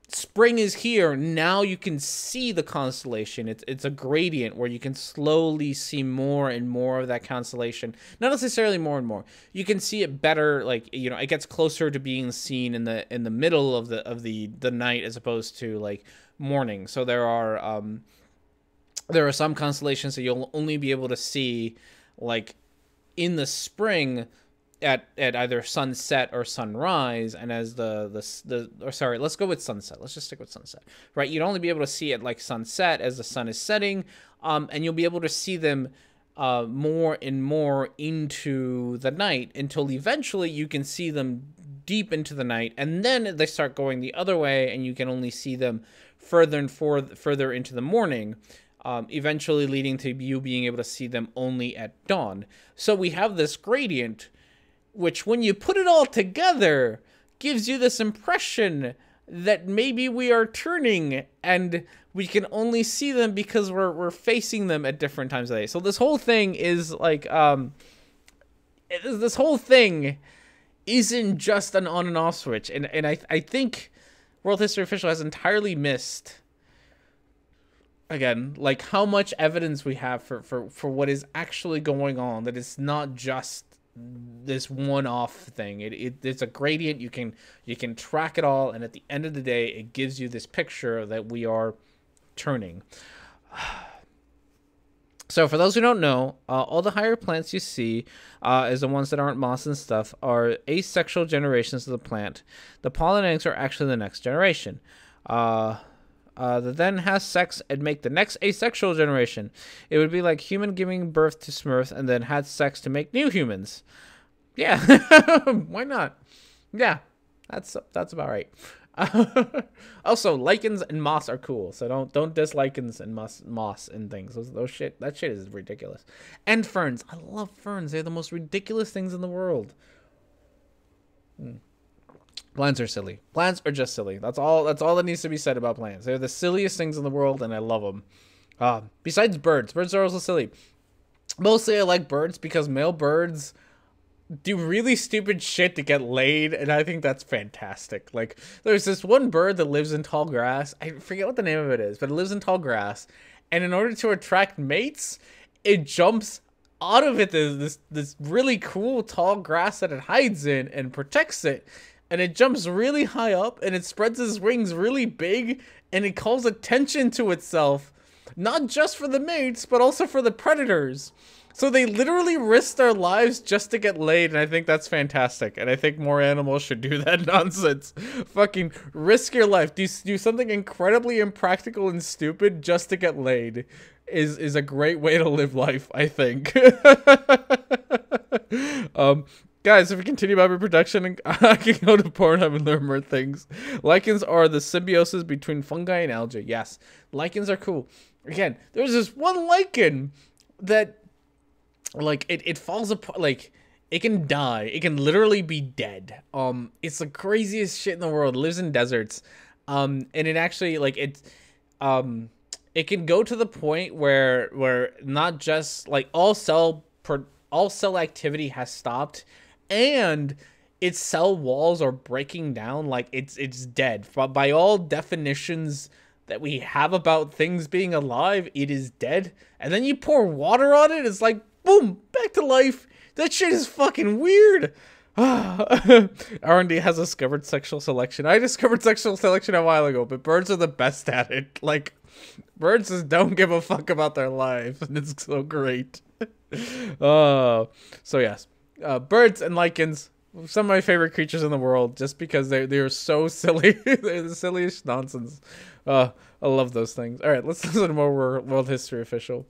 spring is here, now you can see the constellation. It's a gradient where you can slowly see more and more of that constellation. Not necessarily more and more. You can see it better, like it gets closer to being seen in the middle of the night as opposed to like morning. So there are some constellations that you'll only be able to see like in the spring at either sunset or sunrise, and as let's go with sunset. Let's just stick with sunset, right? You'd only be able to see it like sunset as the sun is setting, and you'll be able to see them more and more into the night until eventually you can see them deep into the night, and then they start going the other way, and you can only see them further and further into the morning. Eventually leading to you being able to see them only at dawn. So we have this gradient, which when you put it all together, gives you this impression that maybe we are turning and we can only see them because we're facing them at different times of the day. So this whole thing is like, this whole thing isn't just an on and off switch. And I think World History Official has entirely missed, again, like how much evidence we have for what is actually going on, that it's not just this one-off thing. It's a gradient. You can track it all, and at the end of the day, it gives you this picture that we are turning. So for those who don't know, all the higher plants you see, as the ones that aren't moss and stuff, are asexual generations of the plant. The pollen eggs are actually the next generation. That then has sex and make the next asexual generation. It would be like human giving birth to Smurf and then had sex to make new humans. Yeah, why not? Yeah, that's about right. Also, lichens and moss are cool, so don't diss lichens and moss and things. That shit is ridiculous. And ferns, I love ferns. They're the most ridiculous things in the world. Plants are silly. Plants are just silly. That's all that needs to be said about plants. They're the silliest things in the world, and I love them. Besides birds. Birds are also silly. Mostly I like birds because male birds do really stupid shit to get laid, and I think that's fantastic. Like, there's this one bird that lives in tall grass. I forget what the name of it is, but it lives in tall grass. And in order to attract mates, it jumps out of it. This really cool tall grass that it hides in and protects it. And it jumps really high up, and it spreads its wings really big, and it calls attention to itself, not just for the mates, but also for the predators. So they literally risk their lives just to get laid, and I think that's fantastic. And I think more animals should do that nonsense. Fucking risk your life. Do something incredibly impractical and stupid just to get laid is a great way to live life, I think. Guys, if we continue about reproduction, I can go to Pornhub and learn more things. Lichens are the symbiosis between fungi and algae. Yes, lichens are cool. Again, there's this one lichen that, like, it falls apart. Like, it can die. It can literally be dead. It's the craziest shit in the world. It lives in deserts. And it actually, like, it can go to the point where not just, like, all cell activity has stopped, and its cell walls are breaking down. Like, it's dead. By all definitions that we have about things being alive, it is dead. And then you pour water on it, it's like boom, back to life. That shit is fucking weird. R&D has discovered sexual selection. I discovered sexual selection a while ago, but birds are the best at it. Like, birds just don't give a fuck about their lives, and it's so great. So yes, birds and lichens, some of my favorite creatures in the world, just because they're so silly. They're the silliest nonsense. I love those things. All right, let's listen to more World History Official.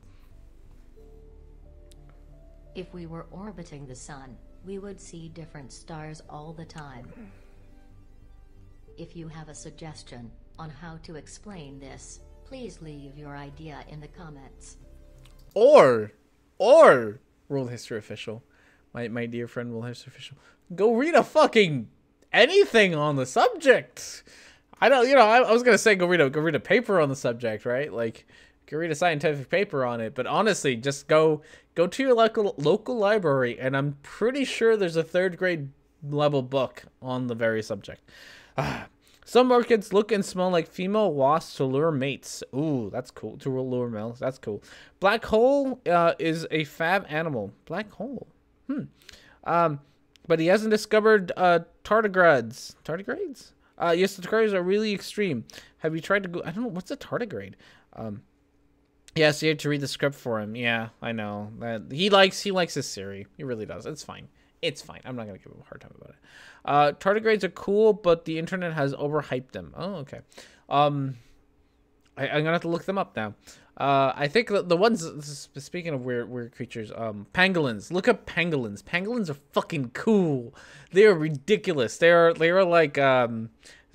If we were orbiting the sun, we would see different stars all the time. If you have a suggestion on how to explain this, please leave your idea in the comments. Or World History Official, my dear friend World History Official, go read a fucking anything on the subject. I don't, I was gonna say go read a paper on the subject, right? Like, go read a scientific paper on it. But honestly, just go to your local library, and I'm pretty sure there's a 3rd grade level book on the very subject. Some orchids look and smell like female wasps to lure mates. Ooh, that's cool. To lure males, that's cool. Black hole is a fab animal. Black hole. But he hasn't discovered tardigrades. Tardigrades? Yes, the tardigrades are really extreme. Have you tried to go? I don't know. What's a tardigrade? Yes, you have to read the script for him. Yeah, I know. He likes his Siri. He really does. It's fine. It's fine. I'm not going to give him a hard time about it. Tardigrades are cool, but the internet has overhyped them. Oh, okay. I'm going to have to look them up now. I think the ones, speaking of weird creatures, pangolins. Look up pangolins. Pangolins are fucking cool. They are ridiculous. They are like,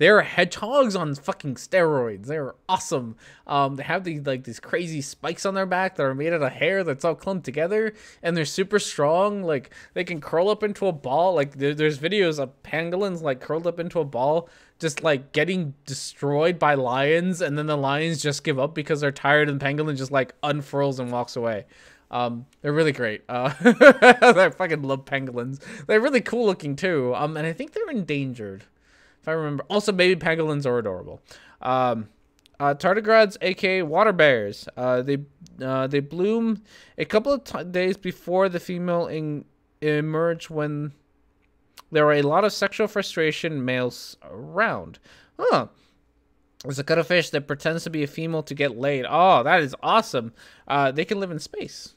they're hedgehogs on fucking steroids. They're awesome. They have these crazy spikes on their back that are made out of hair that's all clumped together, and they're super strong. Like, they can curl up into a ball. Like, there's videos of pangolins like curled up into a ball, just like getting destroyed by lions, and then the lions just give up because they're tired, and the pangolin just like unfurls and walks away. They're really great. I fucking love pangolins. They're really cool looking too. And I think they're endangered, if I remember. Also, baby pangolins are adorable. Tardigrades, aka water bears. They bloom a couple of days before the female emerge when there are a lot of sexual frustration males around. Huh. There's a cuttlefish that pretends to be a female to get laid. Oh, that is awesome. They can live in space.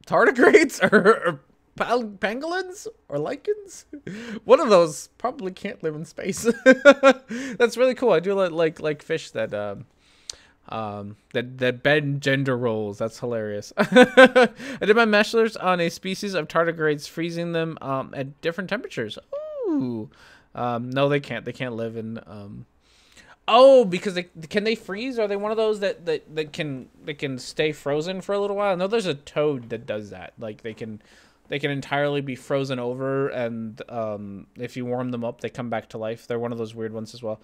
Tardigrades or pangolins or lichens? One of those probably can't live in space. That's really cool. I do like fish that that bend gender roles. That's hilarious. I did my bachelor's on a species of tardigrades, freezing them at different temperatures. Ooh. No, they can't. They can't live in. Oh, because can they freeze? Are they one of those that can stay frozen for a little while? No, there's a toad that does that. Like they can entirely be frozen over, and if you warm them up, they come back to life. They're one of those weird ones as well.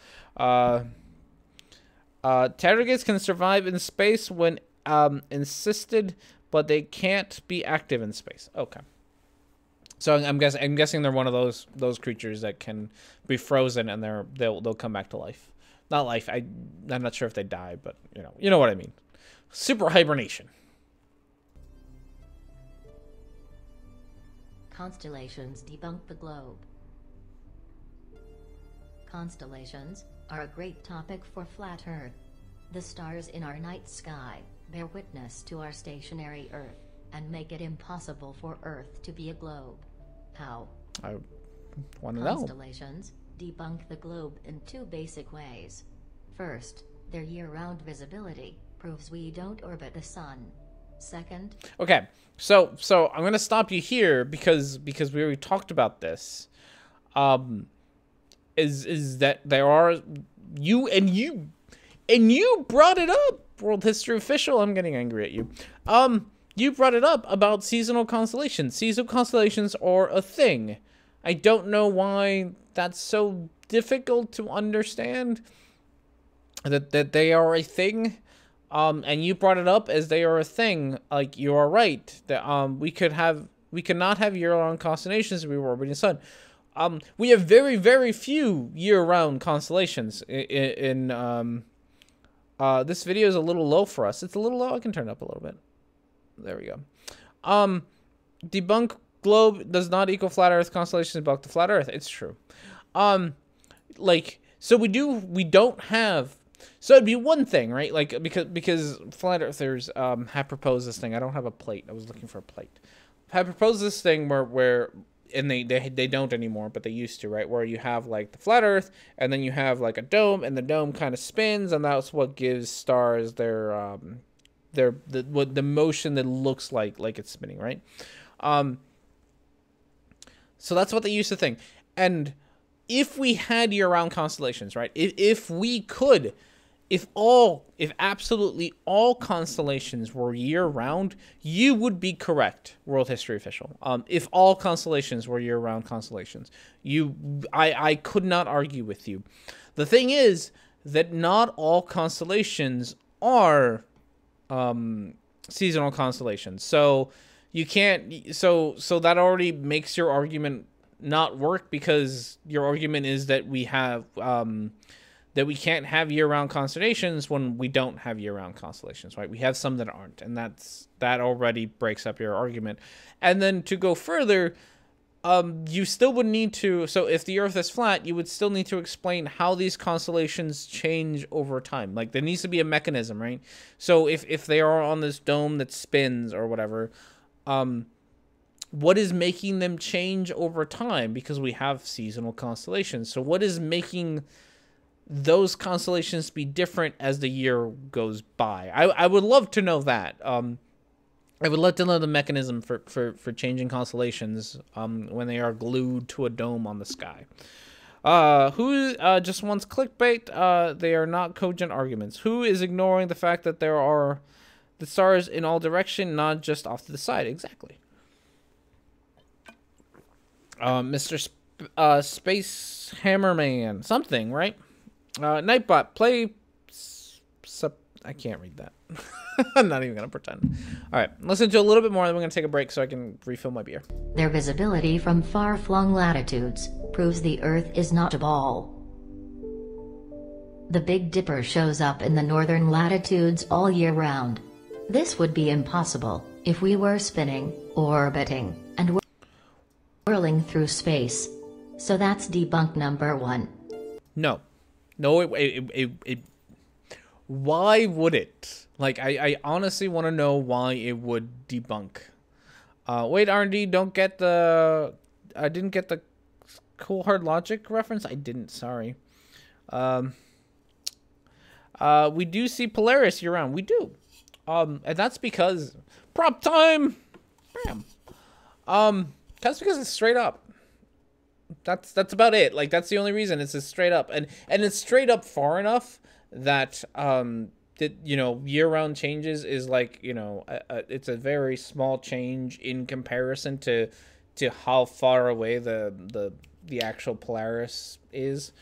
Tardigrades can survive in space when insisted, but they can't be active in space. Okay. So I'm guessing they're one of those creatures that can be frozen and they'll come back to life. Not life. I'm not sure if they die, but you know what I mean. Super hibernation. Constellations debunk the globe. Constellations are a great topic for Flat Earth. The stars in our night sky bear witness to our stationary Earth and make it impossible for Earth to be a globe. How? I want to know. Constellations debunk the globe in two basic ways. First, their year-round visibility proves we don't orbit the sun. Second... Okay, so I'm going to stop you here because we already talked about this. Is that there are... You brought it up, World History Official. I'm getting angry at you. You brought it up about seasonal constellations. Seasonal constellations are a thing. I don't know why that's so difficult to understand. That they are a thing. And you brought it up as they are a thing. Like, you are right. That we could not have year-round constellations if we were orbiting the sun. We have very, very few year-round constellations. This video is a little low for us. It's a little low. I can turn it up a little bit. There we go. Debunk globe does not equal flat Earth. Constellations debunk the flat Earth. It's true. Like, so we don't have. So it'd be one thing, right? Like, because flat earthers have proposed this thing. I don't have a plate. I was looking for a plate. Have proposed this thing where and they don't anymore, but they used to, right? Where you have like the flat Earth, and then you have like a dome, and the dome kind of spins, and that's what gives stars their the motion that looks like it's spinning, right? So that's what they used to think. And if we had year-round constellations, right? If absolutely all constellations were year-round, you would be correct, World History Official. If all constellations were year-round constellations, I could not argue with you. The thing is that not all constellations are seasonal constellations. So you can't. So that already makes your argument not work, because your argument is that we have that we can't have year-round constellations when we don't have year-round constellations, right? We have some that aren't, and that already breaks up your argument. And then to go further, you still would need to. So if the Earth is flat, you would still need to explain how these constellations change over time. Like, there needs to be a mechanism, right? So if they are on this dome that spins or whatever, what is making them change over time? Because we have seasonal constellations. So what is making those constellations be different as the year goes by? I would love to know that. I would love to know the mechanism for changing constellations when they are glued to a dome on the sky. Who just wants clickbait? They are not cogent arguments. Who is ignoring the fact that there are the stars in all direction, not just off to the side? Exactly. Mr. Space Hammerman, something, right? Nightbot, play. I can't read that. I'm not even gonna pretend. All right, listen to a little bit more, then we're gonna take a break so I can refill my beer. Their visibility from far-flung latitudes proves the Earth is not a ball. The Big Dipper shows up in the northern latitudes all year round. This would be impossible if we were spinning, orbiting, and whirling through space. So that's debunk number 1. No, why would it? Like, I honestly want to know why it would debunk. Wait, R&D, don't get the... I didn't get the Cool Hard Logic reference? I didn't, sorry. We do see Polaris year-round. We do. And that's because... Prop time! Bam. That's because it's straight up. That's about it. Like, that's the only reason. It's just straight up. And it's straight up far enough that that, you know, year-round changes is like, you know, it's a very small change in comparison to how far away the actual Polaris is.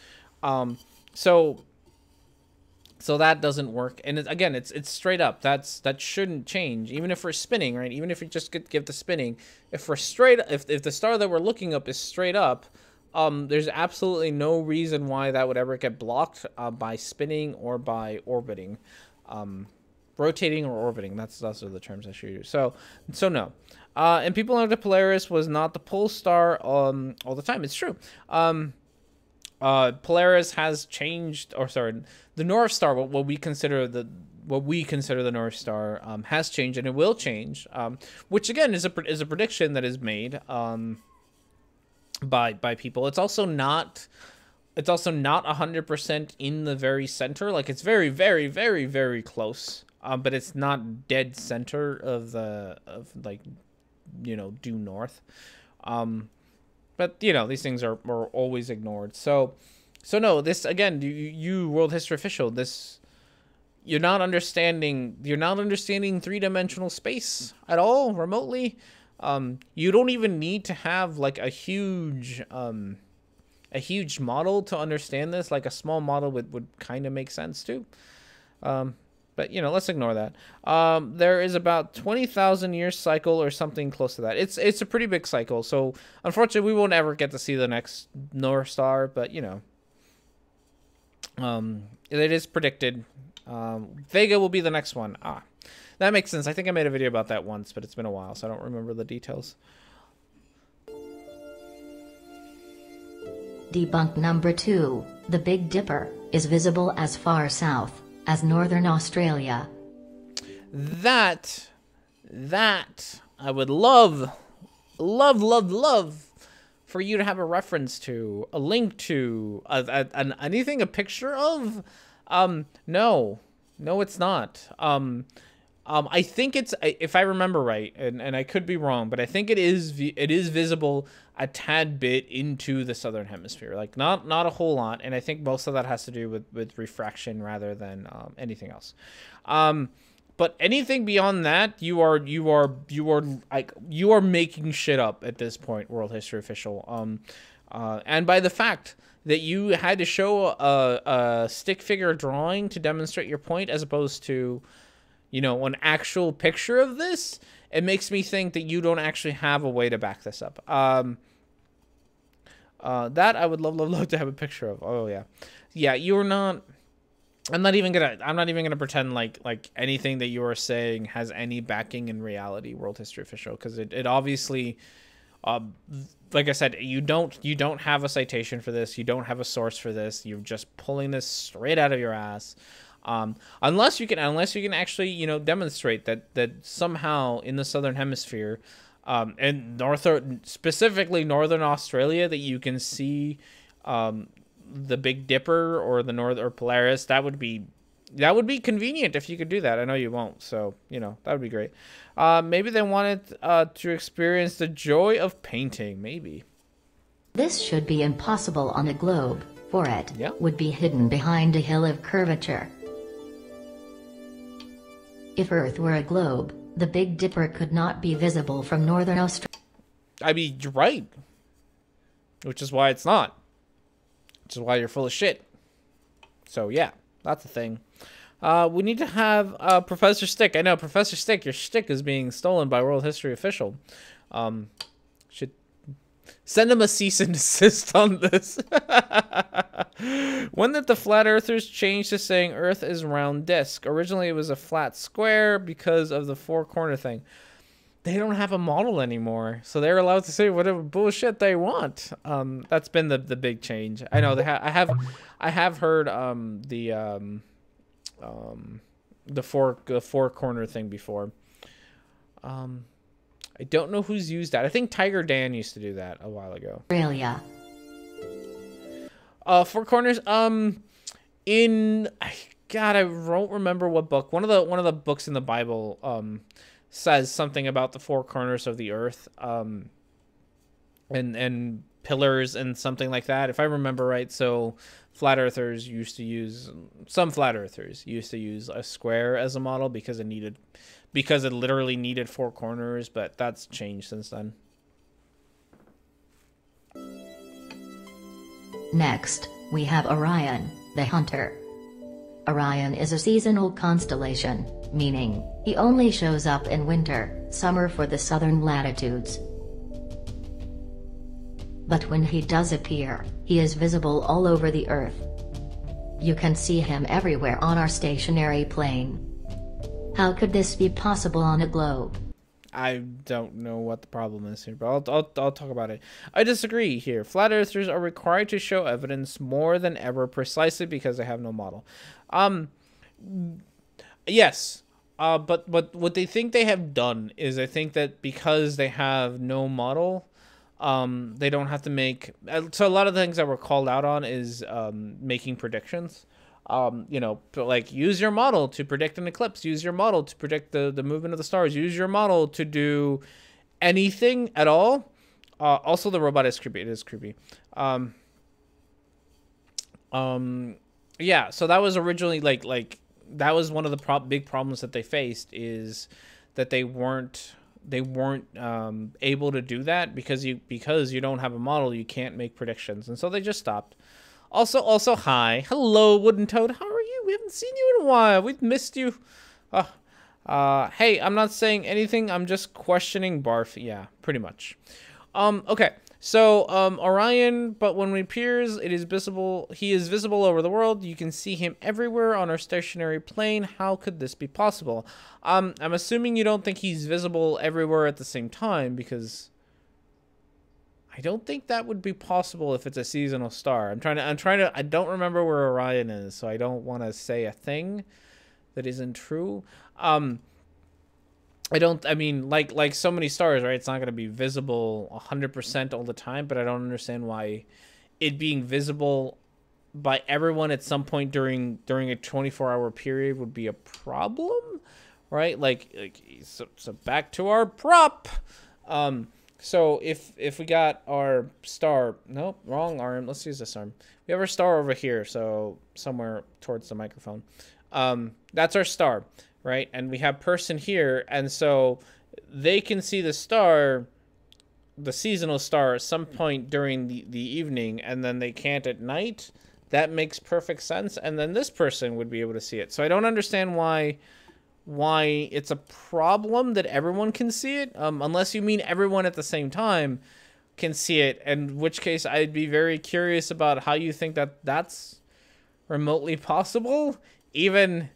So that doesn't work. And again, it's straight up. That shouldn't change, even if we're spinning, right? Even if we just give the spinning, if we're straight, if the star that we're looking up is straight up, there's absolutely no reason why that would ever get blocked by spinning or by orbiting, rotating or orbiting. Those are the terms I should use. So no. And people know that Polaris was not the pole star all the time. It's true. Polaris has changed, or sorry, the North Star, what we consider the North Star, has changed, and it will change. Which again is a prediction that is made by people. It's also not 100% in the very center. Like, it's very, very, very, very close. But it's not dead center of like, you know, due north. But, you know, these things are always ignored. So no, this, again, you World History Official, this, you're not understanding three-dimensional space at all, remotely. You don't even need to have, like, a huge model to understand this. Like, a small model would kind of make sense, too. But, you know, let's ignore that. There is about 20,000 year cycle or something close to that. It's a pretty big cycle. So, unfortunately, we won't ever get to see the next North Star. But, you know, it is predicted. Vega will be the next one. That makes sense. I think I made a video about that once, but it's been a while, so I don't remember the details. Debunk number 2. The Big Dipper is visible as far south as northern Australia. That I would love for you to have a reference to, a link to, anything, a picture of. No, it's not. I think it's, if I remember right, and I could be wrong, but I think it is visible a tad bit into the southern hemisphere, like not a whole lot, and I think most of that has to do with refraction rather than anything else. But anything beyond that, you are making shit up at this point, World History Official. And by the fact that you had to show a stick figure drawing to demonstrate your point, as opposed to, you know, an actual picture of this, it makes me think that you don't actually have a way to back this up. That I would love to have a picture of. Oh yeah, you're not. I'm not even gonna pretend like anything that you are saying has any backing in reality, World History Official, because it obviously, like I said, you don't have a citation for this, you don't have a source for this, you're just pulling this straight out of your ass. Unless you can actually, you know, demonstrate that somehow in the southern hemisphere, and specifically northern Australia, that you can see the Big Dipper or the or Polaris. That would be convenient if you could do that. I know you won't, so you know that would be great. Maybe they wanted to experience the joy of painting. Maybe this should be impossible on a globe, for it would be hidden behind a hill of curvature. If Earth were a globe, the Big Dipper could not be visible from northern Australia. I mean, you're right. Which is why it's not. Which is why you're full of shit. So yeah, that's the thing. We need to have Professor Stick. I know, Professor Stick, your shtick is being stolen by World History Official. Should send him a cease and desist on this. When did the flat earthers change to saying Earth is round disc? Originally it was a flat square because of the four corner thing. They don't have a model anymore, so they're allowed to say whatever bullshit they want. That's been the big change. I know I have heard the four corner thing before. I don't know who's used that. I think Tiger Dan used to do that a while ago. Australia. Four corners. God, I don't remember what book. One of the books in the Bible says something about the four corners of the earth, and pillars and something like that, if I remember right. So some flat earthers used to use a square as a model because it literally needed four corners, but that's changed since then. Next, we have Orion, the Hunter. Orion is a seasonal constellation, meaning he only shows up in winter, summer for the southern latitudes. But when he does appear, he is visible all over the Earth. You can see him everywhere on our stationary plane. How could this be possible on a globe? I don't know what the problem is here, but I'll talk about it. I disagree here. Flat earthers are required to show evidence more than ever precisely because they have no model. Yes. But what they think they have done is, I think that because they have no model, they don't have to make. So a lot of the things that were called out on is making predictions. Like use your model to predict an eclipse. Use your model to predict the movement of the stars. Use your model to do anything at all. Also, the robot is creepy. It is creepy. Yeah. So that was originally like that was one of the big problems that they faced, is that they weren't able to do that because you don't have a model. You can't make predictions, and so they just stopped. Also, hi. Hello, Wooden Toad. How are you? We haven't seen you in a while. We've missed you. Hey, I'm not saying anything. I'm just questioning Barf. Yeah, pretty much. Okay. So, Orion, but when he appears, it is visible. He is visible over the world. You can see him everywhere on our stationary plane. How could this be possible? I'm assuming you don't think he's visible everywhere at the same time, because I don't think that would be possible if it's a seasonal star. I don't remember where Orion is, so I don't want to say a thing that isn't true. I mean, like so many stars, right? It's not going to be visible 100% all the time, but I don't understand why it being visible by everyone at some point during a 24-hour period would be a problem, right? So back to our prop. So if we got our star, nope, wrong arm. Let's use this arm. We have our star over here, so somewhere towards the microphone. That's our star. Right, and we have person here, and so they can see the star, the seasonal star, at some point during the evening, and then they can't at night. That makes perfect sense, and then this person would be able to see it. So I don't understand why it's a problem that everyone can see it, unless you mean everyone at the same time can see it, in which case I'd be very curious about how you think that that's remotely possible, even...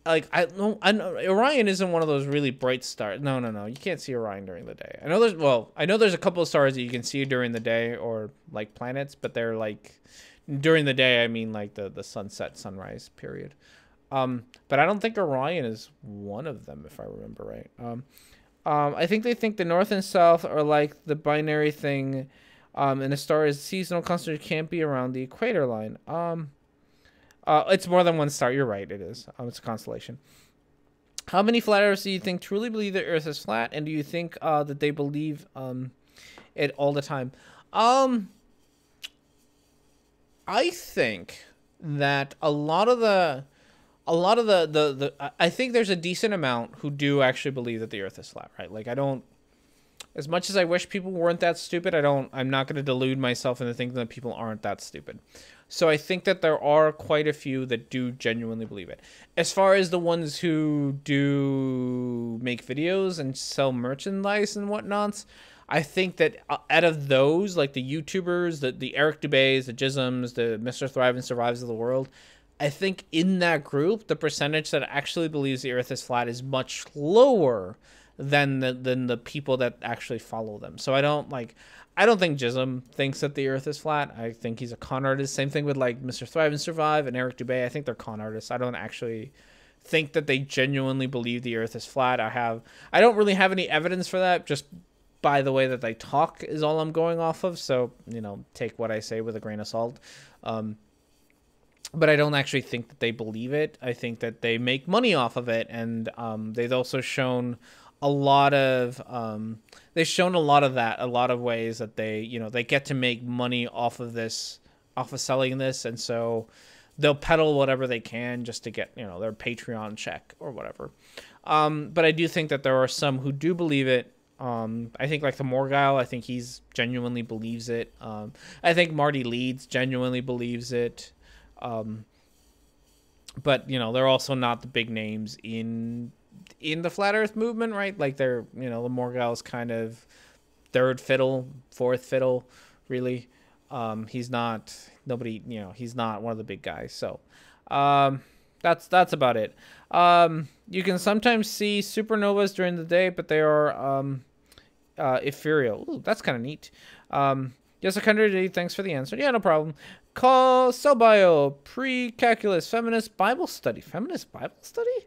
Like, I know Orion isn't one of those really bright stars. No. You can't see Orion during the day. I know there's a couple of stars that you can see during the day, or like planets, but they're like during the day. I mean, like the sunset, sunrise period. But I don't think Orion is one of them, if I remember right. I think they think the north and south are like the binary thing, and a star is seasonal, constant, can't be around the equator line. It's more than one star. You're right. It is. It's a constellation. How many flat earthers do you think truly believe the Earth is flat, and do you think that they believe it all the time? I think that a lot of the I think there's a decent amount who do actually believe that the Earth is flat, right? Like, I don't. As much as I wish people weren't that stupid, I'm not going to delude myself into thinking that people aren't that stupid. So I think that there are quite a few that do genuinely believe it. As far as the ones who do make videos and sell merchandise and whatnots, I think that out of those, like the YouTubers, the Eric Dubays, the Jisms, the Mr. Thrive and Survives of the world, I think in that group, the percentage that actually believes the Earth is flat is much lower than the people that actually follow them. So I don't think Jism thinks that the Earth is flat. I think he's a con artist. Same thing with like Mr. Thrive and Survive and Eric Dubay. I think they're con artists. I don't actually think that they genuinely believe the Earth is flat. I don't really have any evidence for that. Just by the way that they talk is all I'm going off of. So, take what I say with a grain of salt. But I don't actually think that they believe it. I think that they make money off of it, and they've also shown a lot of that, a lot of ways that they get to make money off of selling this, and so they'll peddle whatever they can just to get their Patreon check or whatever. But I do think that there are some who do believe it. I think like the Morgile, I think he's genuinely believes it. I think Marty Leeds genuinely believes it. But they're also not the big names in the flat earth movement, right? Like they're, the Morgile's kind of third fiddle, fourth fiddle, really. He's not he's not one of the big guys. So, that's about it. You can sometimes see supernovas during the day, but they are, ethereal. Ooh, that's kind of neat. Yes, 180, thanks for the answer. Yeah, no problem. Call cell bio, pre-calculus, feminist Bible study. Feminist Bible study?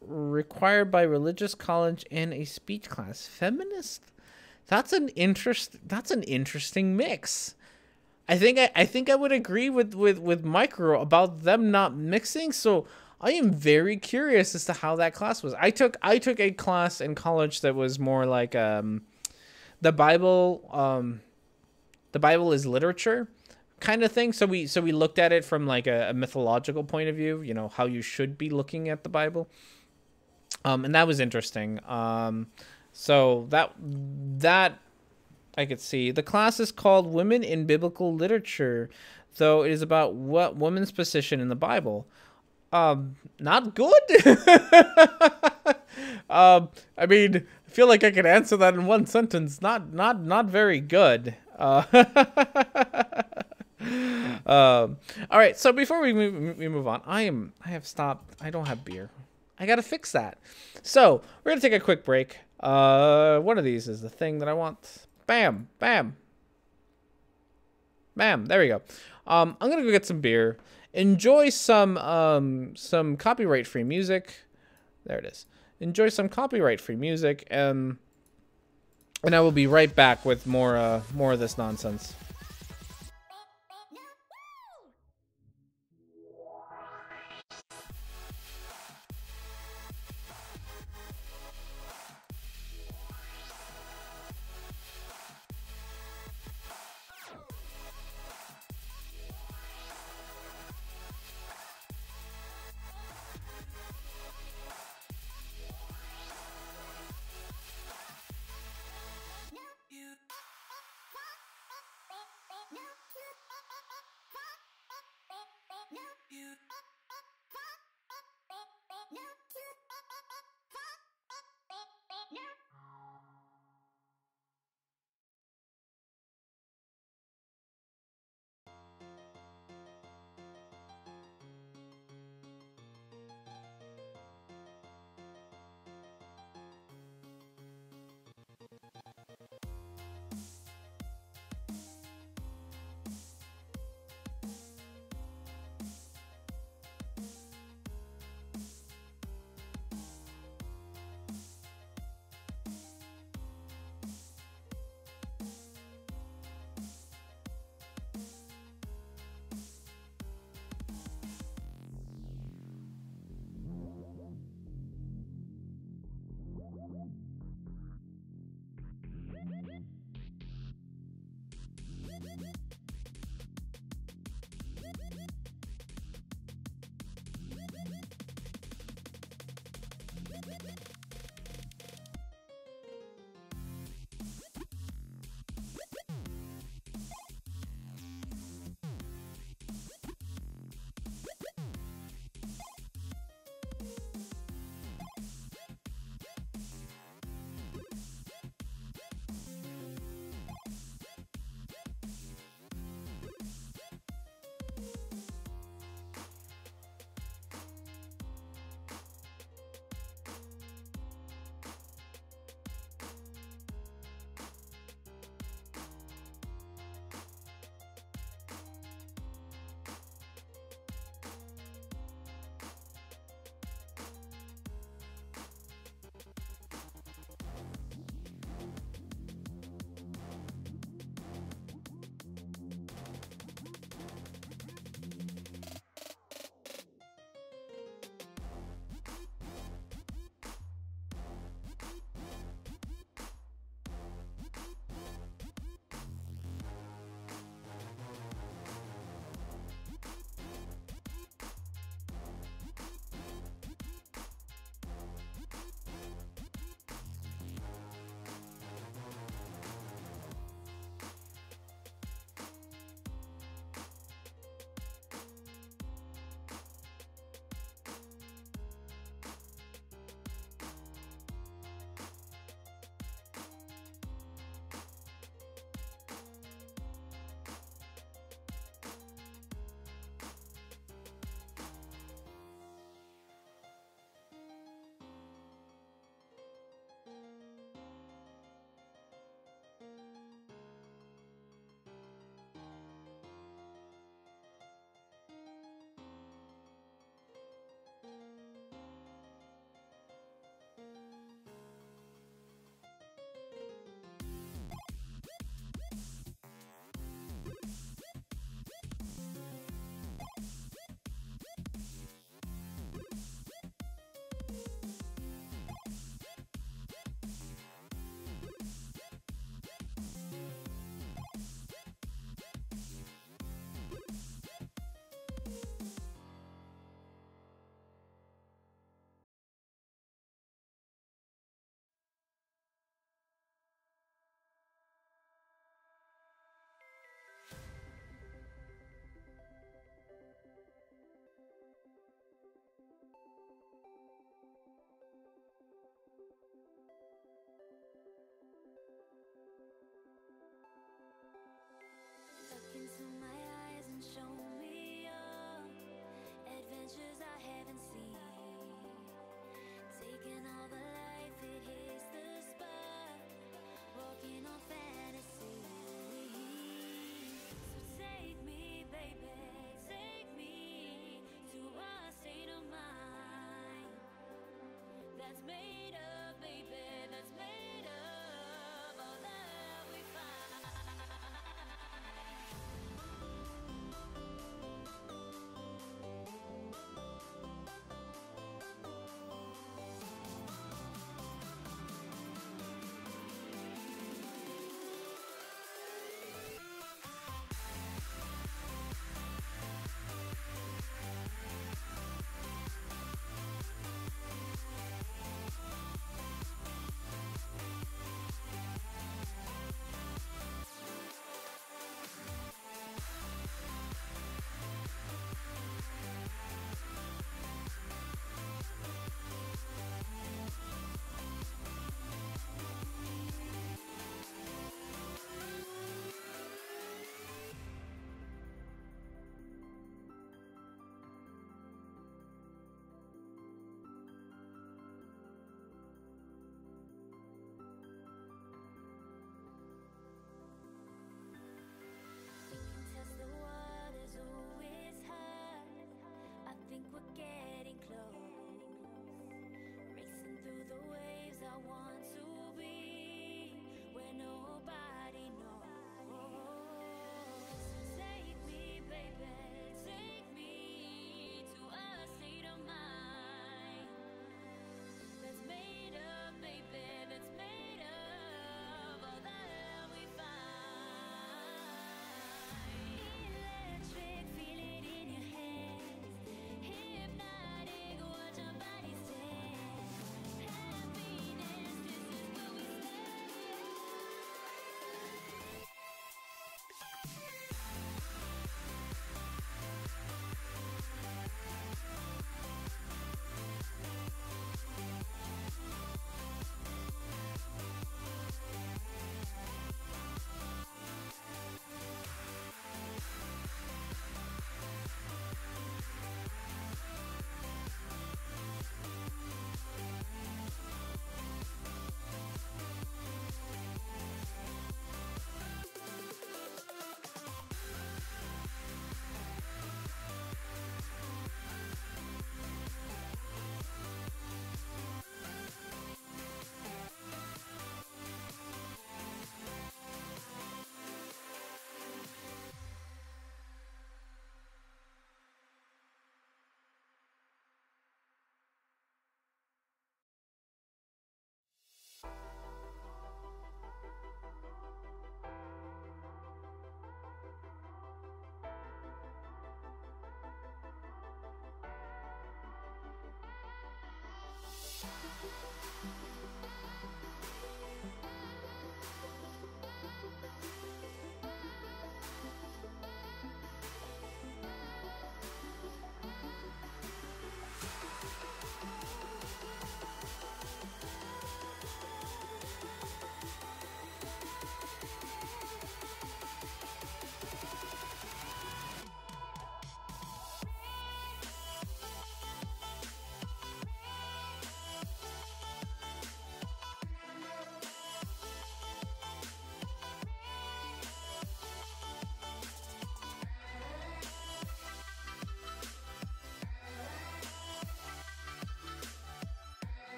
Required by religious college and a speech class. Feminist? That's an interesting mix. I think I would agree with Micro about them not mixing. So I am very curious as to how that class was. I took a class in college that was more like the Bible is literature kind of thing. So we looked at it from like a mythological point of view, how you should be looking at the Bible. And that was interesting. So that I could see. The class is called Women in Biblical Literature, though it is about what women's position in the Bible. Not good. I mean, I feel like I could answer that in one sentence. Not very good. All right. So before we move on, I have stopped. I don't have beer. I gotta fix that. So we're gonna take a quick break. One of these is the thing that I want. Bam, bam, bam. There we go. I'm gonna go get some beer. Enjoy some copyright-free music. There it is. Enjoy some copyright-free music, and I will be right back with more of this nonsense.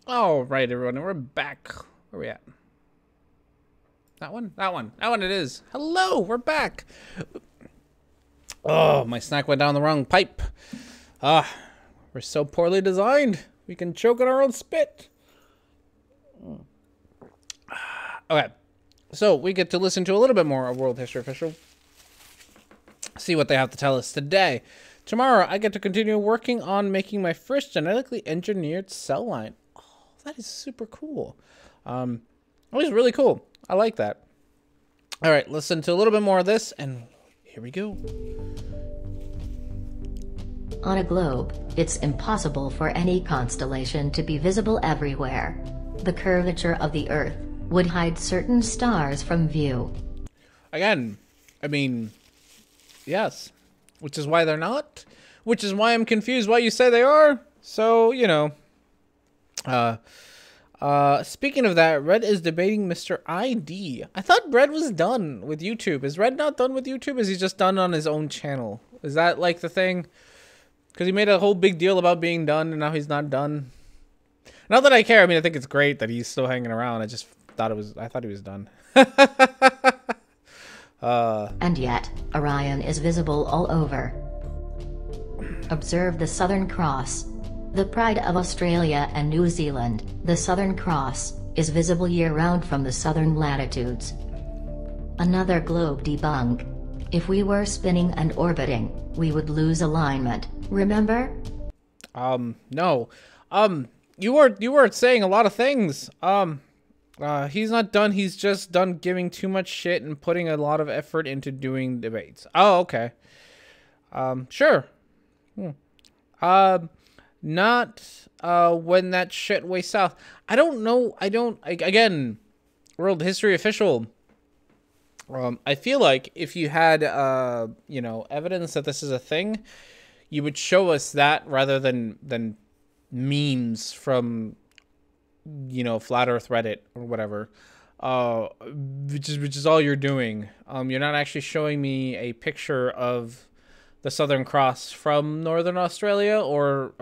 All right, everyone, and we're back. Where are we at? That one? That one. That one it is. Hello, we're back. Oh, my snack went down the wrong pipe. We're so poorly designed. We can choke on our own spit. Okay, so we get to listen to a little bit more of World History Official. See what they have to tell us today. Tomorrow, I get to continue working on making my first genetically engineered cell line. Oh, that is super cool. It was really cool. I like that. All right, listen to a little bit more of this, and here we go. On a globe, it's impossible for any constellation to be visible everywhere. The curvature of the Earth would hide certain stars from view. Again, I mean, yes. Which is why they're not. Which is why I'm confused why you say they are. So, you know. Speaking of that, Red is debating Mr. ID. I thought Red was done with YouTube. Is Red not done with YouTube? Is he just done on his own channel? Is that like the thing? Because he made a whole big deal about being done and now he's not done. Not that I care. I mean, I think it's great that he's still hanging around. I just thought I thought he was done. And yet, Orion is visible all over. Observe the Southern Cross. The pride of Australia and New Zealand, the Southern Cross, is visible year-round from the southern latitudes. Another globe debunk. If we were spinning and orbiting, we would lose alignment, remember? No. You were saying a lot of things. He's not done. He's just done giving too much shit and putting a lot of effort into doing debates. Oh, okay. Sure. Not when that shit way south. I don't know. Again, World History Official. I feel like if you had, you know, evidence that this is a thing, you would show us that rather than memes from, you know, Flat Earth Reddit or whatever, which is all you're doing. You're not actually showing me a picture of the Southern Cross from Northern Australia, of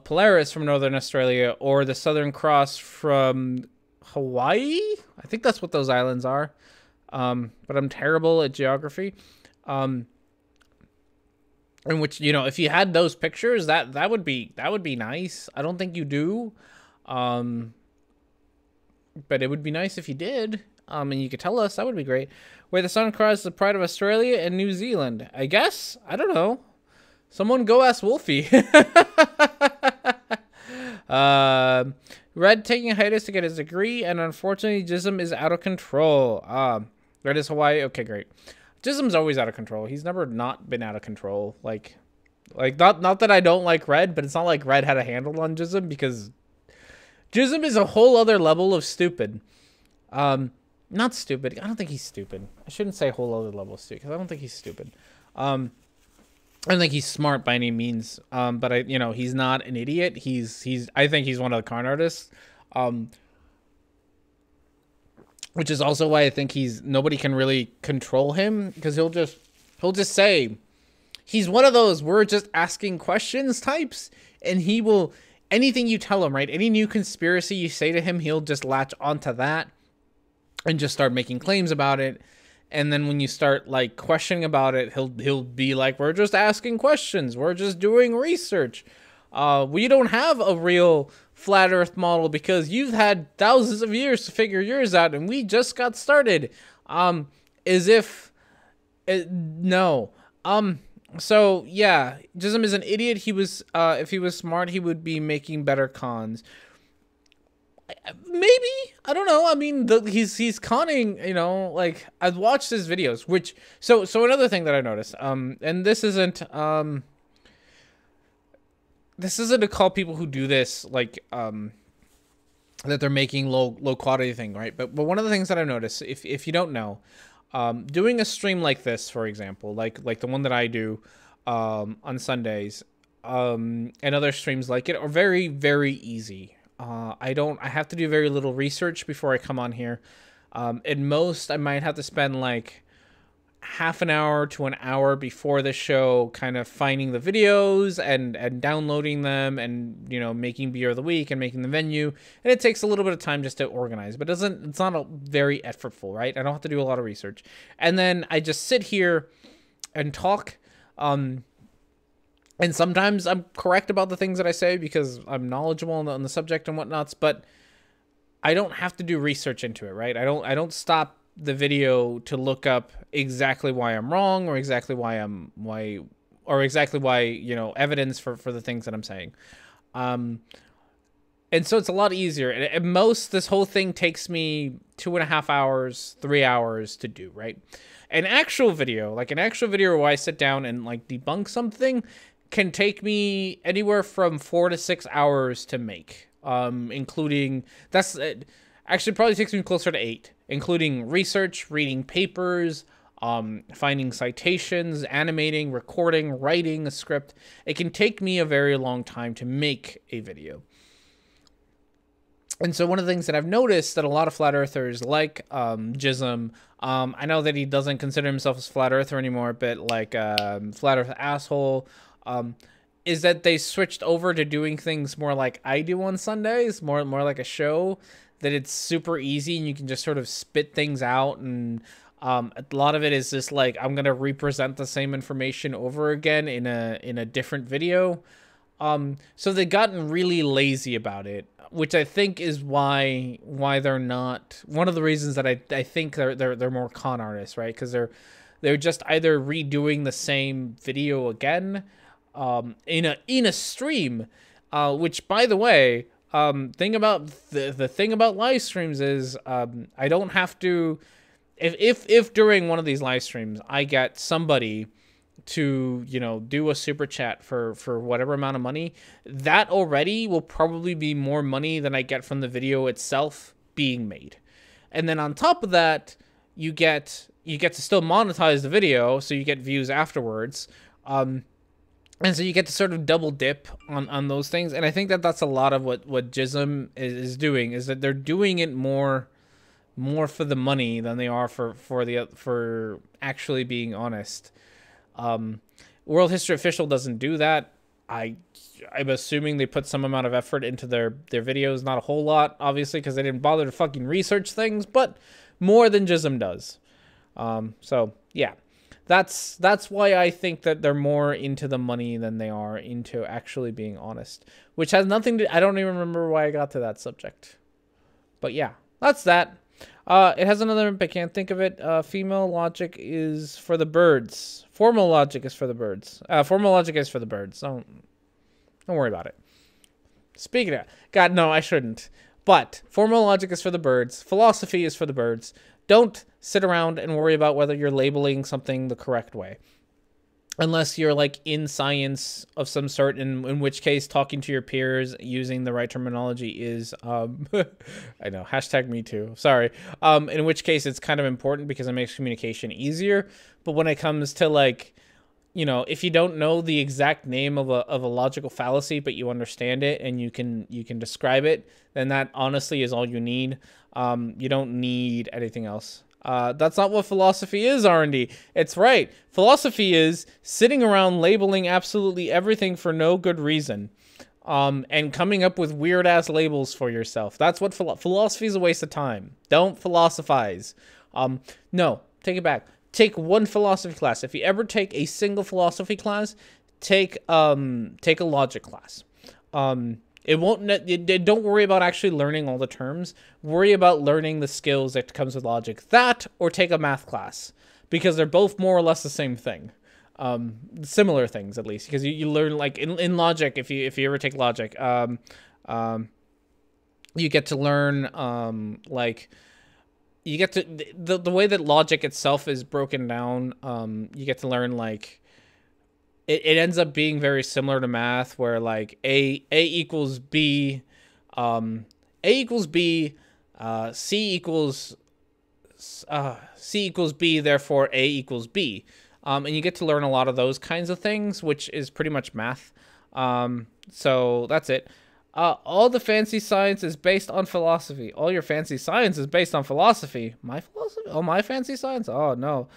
Polaris from Northern Australia, or the Southern Cross from Hawaii. I think that's what those islands are. But I'm terrible at geography. In which, you know, if you had those pictures, that would be nice. I don't think you do. But it would be nice if you did. And you could tell us. That would be great. Where the Southern Cross is the pride of Australia and New Zealand. I guess. I don't know. Someone go ask Wolfie. Red taking a hiatus to get his degree, and unfortunately, Jism is out of control. Red is Hawaii. Okay, great. Jism's always out of control. He's never not been out of control. Like not that I don't like Red, but it's not like Red had a handle on Jism, because Jism is a whole other level of stupid. Not stupid. I don't think he's stupid. I shouldn't say whole other level of stupid, because I don't think he's stupid. I don't think he's smart by any means. But you know, he's not an idiot. I think he's one of the con artists. Which is also why I think nobody can really control him, because he'll just say, he's one of those we're just asking questions types, and he will, anything you tell him, right? Any new conspiracy you say to him, he'll just latch onto that and just start making claims about it. And then when you start like questioning about it, he'll be like, we're just asking questions. We're just doing research. We don't have a real flat earth model because you've had thousands of years to figure yours out and we just got started. As if no. So yeah, Jism is an idiot. He was, if he was smart, he would be making better cons. Maybe, I don't know. I mean, he's conning, you know, like I've watched his videos, which, so another thing that I noticed, and this isn't to call people who do this like, that they're making low quality thing, right? But one of the things that I've noticed, if you don't know, doing a stream like this, for example, like the one that I do, on Sundays, and other streams like it are very, very easy. I have to do very little research before I come on here. At most, I might have to spend like half an hour to an hour before the show, kind of finding the videos and downloading them and, you know, making beer of the week and making the venue. And it takes a little bit of time just to organize, but it's not a very effortful, right? I don't have to do a lot of research. And then I just sit here and talk. And sometimes I'm correct about the things that I say because I'm knowledgeable on the subject and whatnots, but I don't have to do research into it, right? I don't stop the video to look up exactly why I'm wrong or exactly why, you know, evidence for the things that I'm saying. And so it's a lot easier. And at most, this whole thing takes me 2.5 hours, 3 hours to do, right? An actual video where I sit down and like debunk something can take me anywhere from 4 to 6 hours to make. Including, actually probably takes me closer to 8, including research, reading papers, finding citations, animating, recording, writing a script. It can take me a very long time to make a video. And so one of the things that I've noticed that a lot of flat earthers like Jism, I know that he doesn't consider himself a flat earther anymore, but like flat earth asshole, is that they switched over to doing things more like I do on Sundays, more like a show, that it's super easy and you can just sort of spit things out. And a lot of it is just like, I'm going to represent the same information over again in a different video. So they've gotten really lazy about it, which I think is why they're not, one of the reasons that I think they're more con artists, right? Because they're just either redoing the same video again, in a stream, which, by the way, thing about the thing about live streams is I don't have to, if during one of these live streams I get somebody to, you know, do a super chat for whatever amount of money, that already will probably be more money than I get from the video itself being made. And then on top of that, you get to still monetize the video, so you get views afterwards. And so you get to sort of double dip on those things. And I think that that's a lot of what Jism is doing, is that they're doing it more for the money than they are for actually being honest. World History Official doesn't do that. I'm assuming they put some amount of effort into their videos, not a whole lot, obviously, because they didn't bother to fucking research things, but more than Jism does. So yeah. That's why I think that they're more into the money than they are into actually being honest, which has nothing to, I don't even remember why I got to that subject, but yeah, that's that. It has another, I can't think of it. Female logic is for the birds. Formal logic is for the birds. Formal logic is for the birds. Don't worry about it. Speaking of, God, no, I shouldn't. But formal logic is for the birds. Philosophy is for the birds. Don't sit around and worry about whether you're labeling something the correct way. Unless you're like in science of some sort, in which case talking to your peers using the right terminology is, I know, hashtag me too, sorry. In which case it's kind of important because it makes communication easier. But when it comes to like, you know, if you don't know the exact name of a logical fallacy, but you understand it and you can describe it, then that honestly is all you need. You don't need anything else. That's not what philosophy is, R&D. It's right. Philosophy is sitting around labeling absolutely everything for no good reason, and coming up with weird-ass labels for yourself. That's what philosophy is, a waste of time. Don't philosophize. No, take it back. Take one philosophy class. If you ever take a single philosophy class, take a logic class. It won't. Don't worry about actually learning all the terms. Worry about learning the skills that comes with logic. That, or take a math class, because they're both more or less the same thing. Similar things, at least, because you learn, like in logic. If you ever take logic, you get to learn like. You get to, the way that logic itself is broken down, you get to learn, like, it ends up being very similar to math, where, like, A equals B, C equals B, therefore A equals B. And you get to learn a lot of those kinds of things, which is pretty much math. So that's it. All the fancy science is based on philosophy. All your fancy science is based on philosophy. My philosophy? Oh, my fancy science? Oh, no.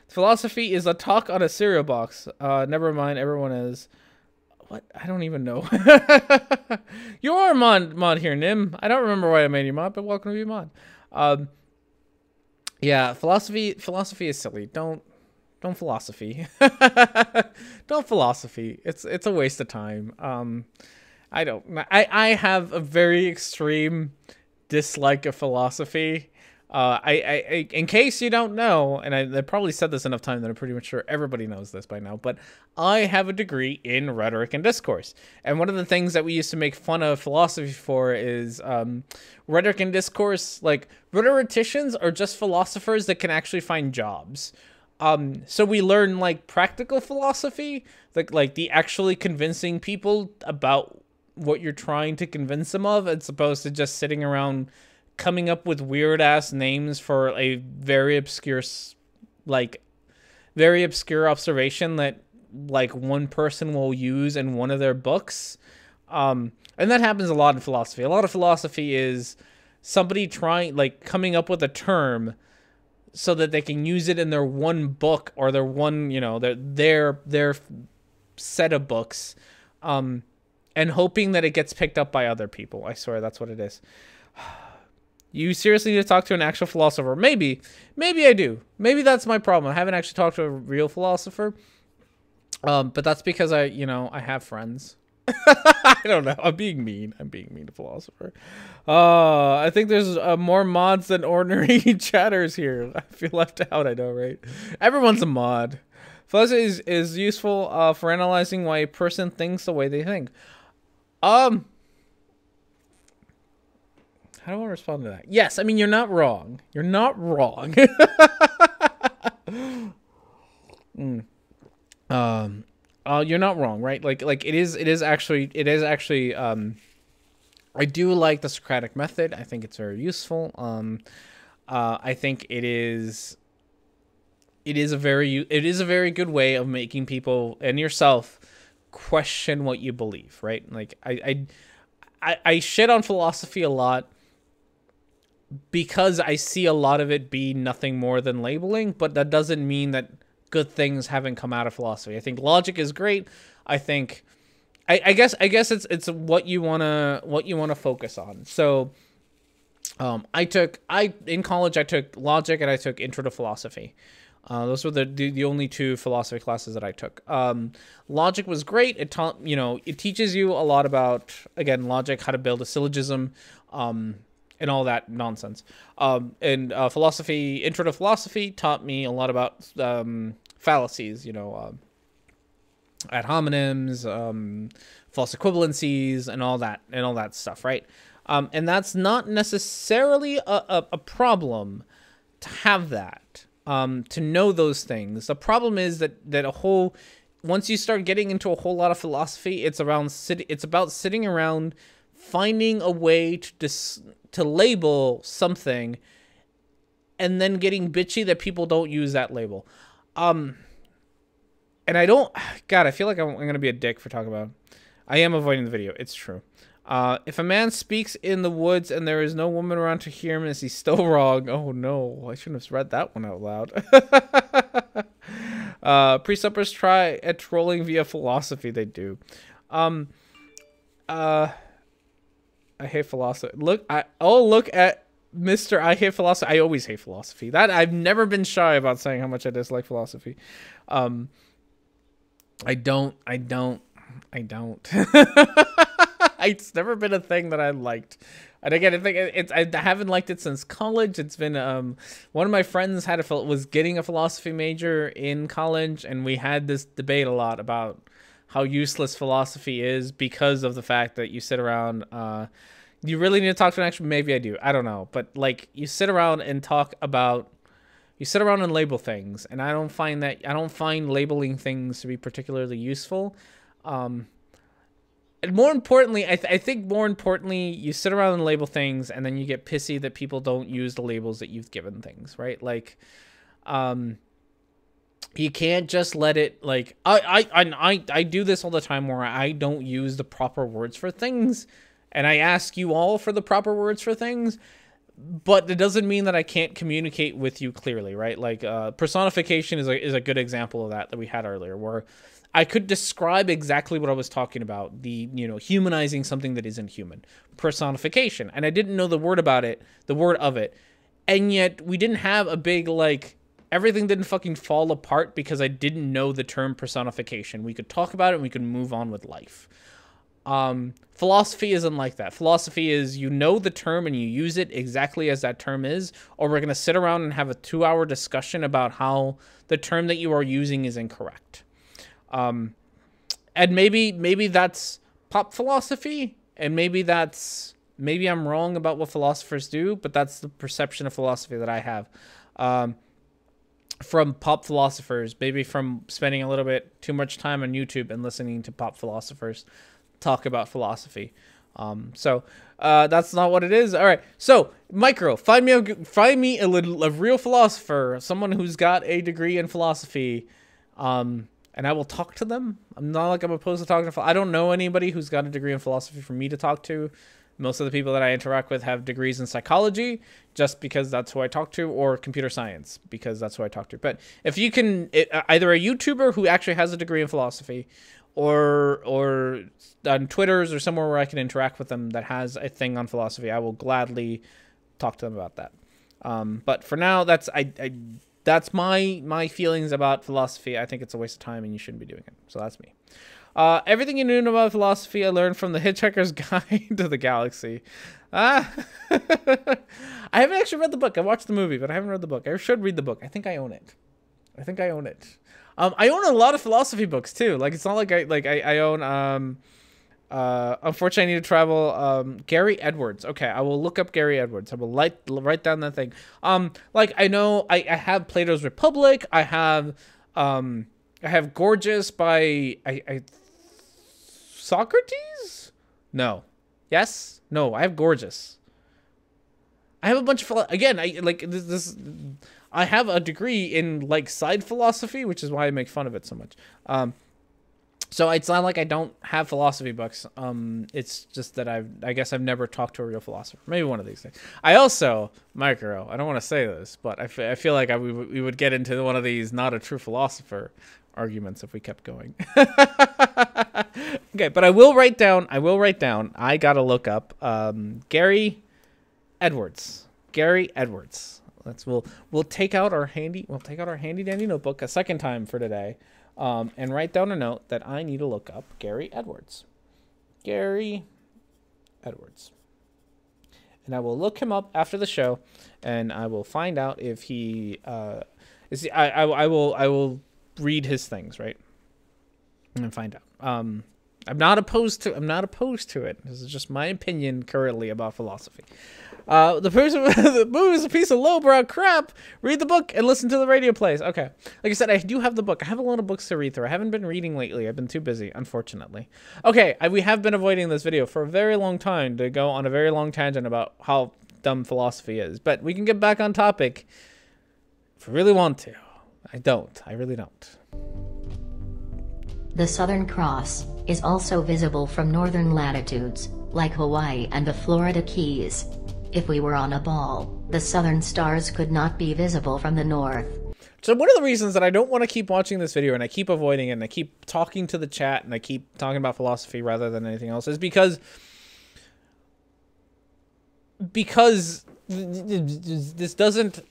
Philosophy is a talk on a cereal box. Never mind, everyone is. What? I don't even know. You are mod here, Nim. I don't remember why I made you mod, but welcome to be mod. Yeah, philosophy is silly. Don't philosophy. Don't philosophy. It's a waste of time. I have a very extreme dislike of philosophy. I in case you don't know, and I probably said this enough time that I'm pretty much sure everybody knows this by now, but I have a degree in rhetoric and discourse. And one of the things that we used to make fun of philosophy for is rhetoric and discourse. Like, rhetoricians are just philosophers that can actually find jobs. So we learn, like, practical philosophy, like the actually convincing people about what you're trying to convince them of, as opposed to just sitting around coming up with weird ass names for a very obscure observation that like one person will use in one of their books. And that happens a lot in philosophy. A lot of philosophy is somebody coming up with a term so that they can use it in their one book or their one, their set of books, and hoping that it gets picked up by other people. I swear that's what it is. You seriously need to talk to an actual philosopher. Maybe I do. Maybe that's my problem. I haven't actually talked to a real philosopher. But that's because I have friends. I don't know. I'm being mean to philosopher. I think there's more mods than ordinary chatters here. I feel left out. I know, right? Everyone's a mod. Philosophy is useful for analyzing why a person thinks the way they think. How do I respond to that? Yes, I mean, you're not wrong. You're not wrong. You're not wrong, right? Like it is actually I do like the Socratic method. I think it's very useful. I think it is a very good way of making people and yourself question what you believe, right? Like I shit on philosophy a lot because I see a lot of it be nothing more than labeling, but that doesn't mean that good things haven't come out of philosophy. I think logic is great. I think I guess it's what you wanna focus on. So in college I took logic and I took intro to philosophy. Those were the only two philosophy classes that I took. Logic was great. It teaches you a lot about, again, logic, how to build a syllogism, and all that nonsense. And philosophy, intro to philosophy taught me a lot about fallacies, ad hominems, false equivalencies, and all that stuff, right? And that's not necessarily a problem to have that. To know those things. The problem is that once you start getting into a whole lot of philosophy, it's about sitting around finding a way to label something and then getting bitchy that people don't use that label. And I feel like I'm going to be a dick for talking about it. I am avoiding the video. It's true. If a man speaks in the woods and there is no woman around to hear him, is he still wrong? Oh no, I shouldn't have read that one out loud. Pre-suppers try at trolling via philosophy. They do. I hate philosophy. Look at Mr. I hate philosophy. I always hate philosophy. That I've never been shy about saying how much I dislike philosophy. I don't. It's never been a thing that I liked. And again, I haven't liked it since college. It's been one of my friends was getting a philosophy major in college, and we had this debate a lot about how useless philosophy is because of the fact that you sit around. You really need to talk to an expert. Maybe I do. I don't know. But like, you sit around and label things, and I don't find labeling things to be particularly useful. And more importantly, I think more importantly, you sit around and label things, and then you get pissy that people don't use the labels that you've given things, right? Like, you can't just let it, like, I do this all the time where I don't use the proper words for things, and I ask you all for the proper words for things. but it doesn't mean that I can't communicate with you clearly, right? Like personification is a good example of that we had earlier, where I could describe exactly what I was talking about, the, you know, humanizing something that isn't human. Personification. And I didn't know the word of it. And yet we didn't have a big, like, everything didn't fucking fall apart because I didn't know the term personification. We could talk about it and we could move on with life. Philosophy isn't like that. Philosophy is, you know the term and you use it exactly as that term is, or we're going to sit around and have a 2-hour discussion about how the term that you are using is incorrect. And maybe that's pop philosophy, and maybe I'm wrong about what philosophers do, but that's the perception of philosophy that I have. From pop philosophers, maybe from spending a little bit too much time on YouTube and listening to pop philosophers talk about philosophy. So that's not what it is. All right. So Micro, find me a real philosopher, someone who's got a degree in philosophy, and I will talk to them. I'm not like I'm opposed to talking to. I don't know anybody who's got a degree in philosophy for me to talk to. Most of the people that I interact with have degrees in psychology, just because that's who I talk to, or computer science, because that's who I talk to. But if you can, either a YouTuber who actually has a degree in philosophy, or on Twitter's or somewhere where I can interact with them that has a thing on philosophy, I will gladly talk to them about that. But for now, that's my feelings about philosophy. I think it's a waste of time and you shouldn't be doing it. So that's me. Everything you knew about philosophy I learned from the Hitchhiker's Guide to the Galaxy. I haven't actually read the book. I watched the movie, but I haven't read the book. I should read the book. I think I own it. I own a lot of philosophy books too. Like, it's not like I own Unfortunately I Need to Travel, Gary Edwards. Okay, I will look up Gary Edwards. I will write down that thing. Like, I know I have Plato's Republic. I have Gorgias by Socrates? No. Yes? No, I have Gorgias. I have a bunch of I have a degree in, like, side philosophy, which is why I make fun of it so much. So it's not like I don't have philosophy books. It's just that I guess I've never talked to a real philosopher. Maybe one of these days. I also, Micro, I don't want to say this, but I feel like we would get into one of these not a true philosopher arguments if we kept going. Okay, but I will write down. I gotta look up Gary Edwards. We'll take out our handy dandy notebook a second time for today, and write down a note that I need to look up Gary Edwards. And I will look him up after the show, and I will find out if he is. I will read his things, right, and find out. I'm not opposed to it. This is just my opinion currently about philosophy. The movie is a piece of lowbrow crap. Read the book and listen to the radio plays. Okay. Like I said, I do have the book. I have a lot of books to read through. I haven't been reading lately. I've been too busy, unfortunately. Okay, we have been avoiding this video for a very long time to go on a very long tangent about how dumb philosophy is. But we can get back on topic if we really want to. I really don't. The Southern Cross is also visible from northern latitudes, like Hawaii and the Florida Keys. If we were on a ball, the southern stars could not be visible from the north. So one of the reasons that I don't want to keep watching this video and I keep avoiding it and I keep talking to the chat and I keep talking about philosophy rather than anything else is because this doesn't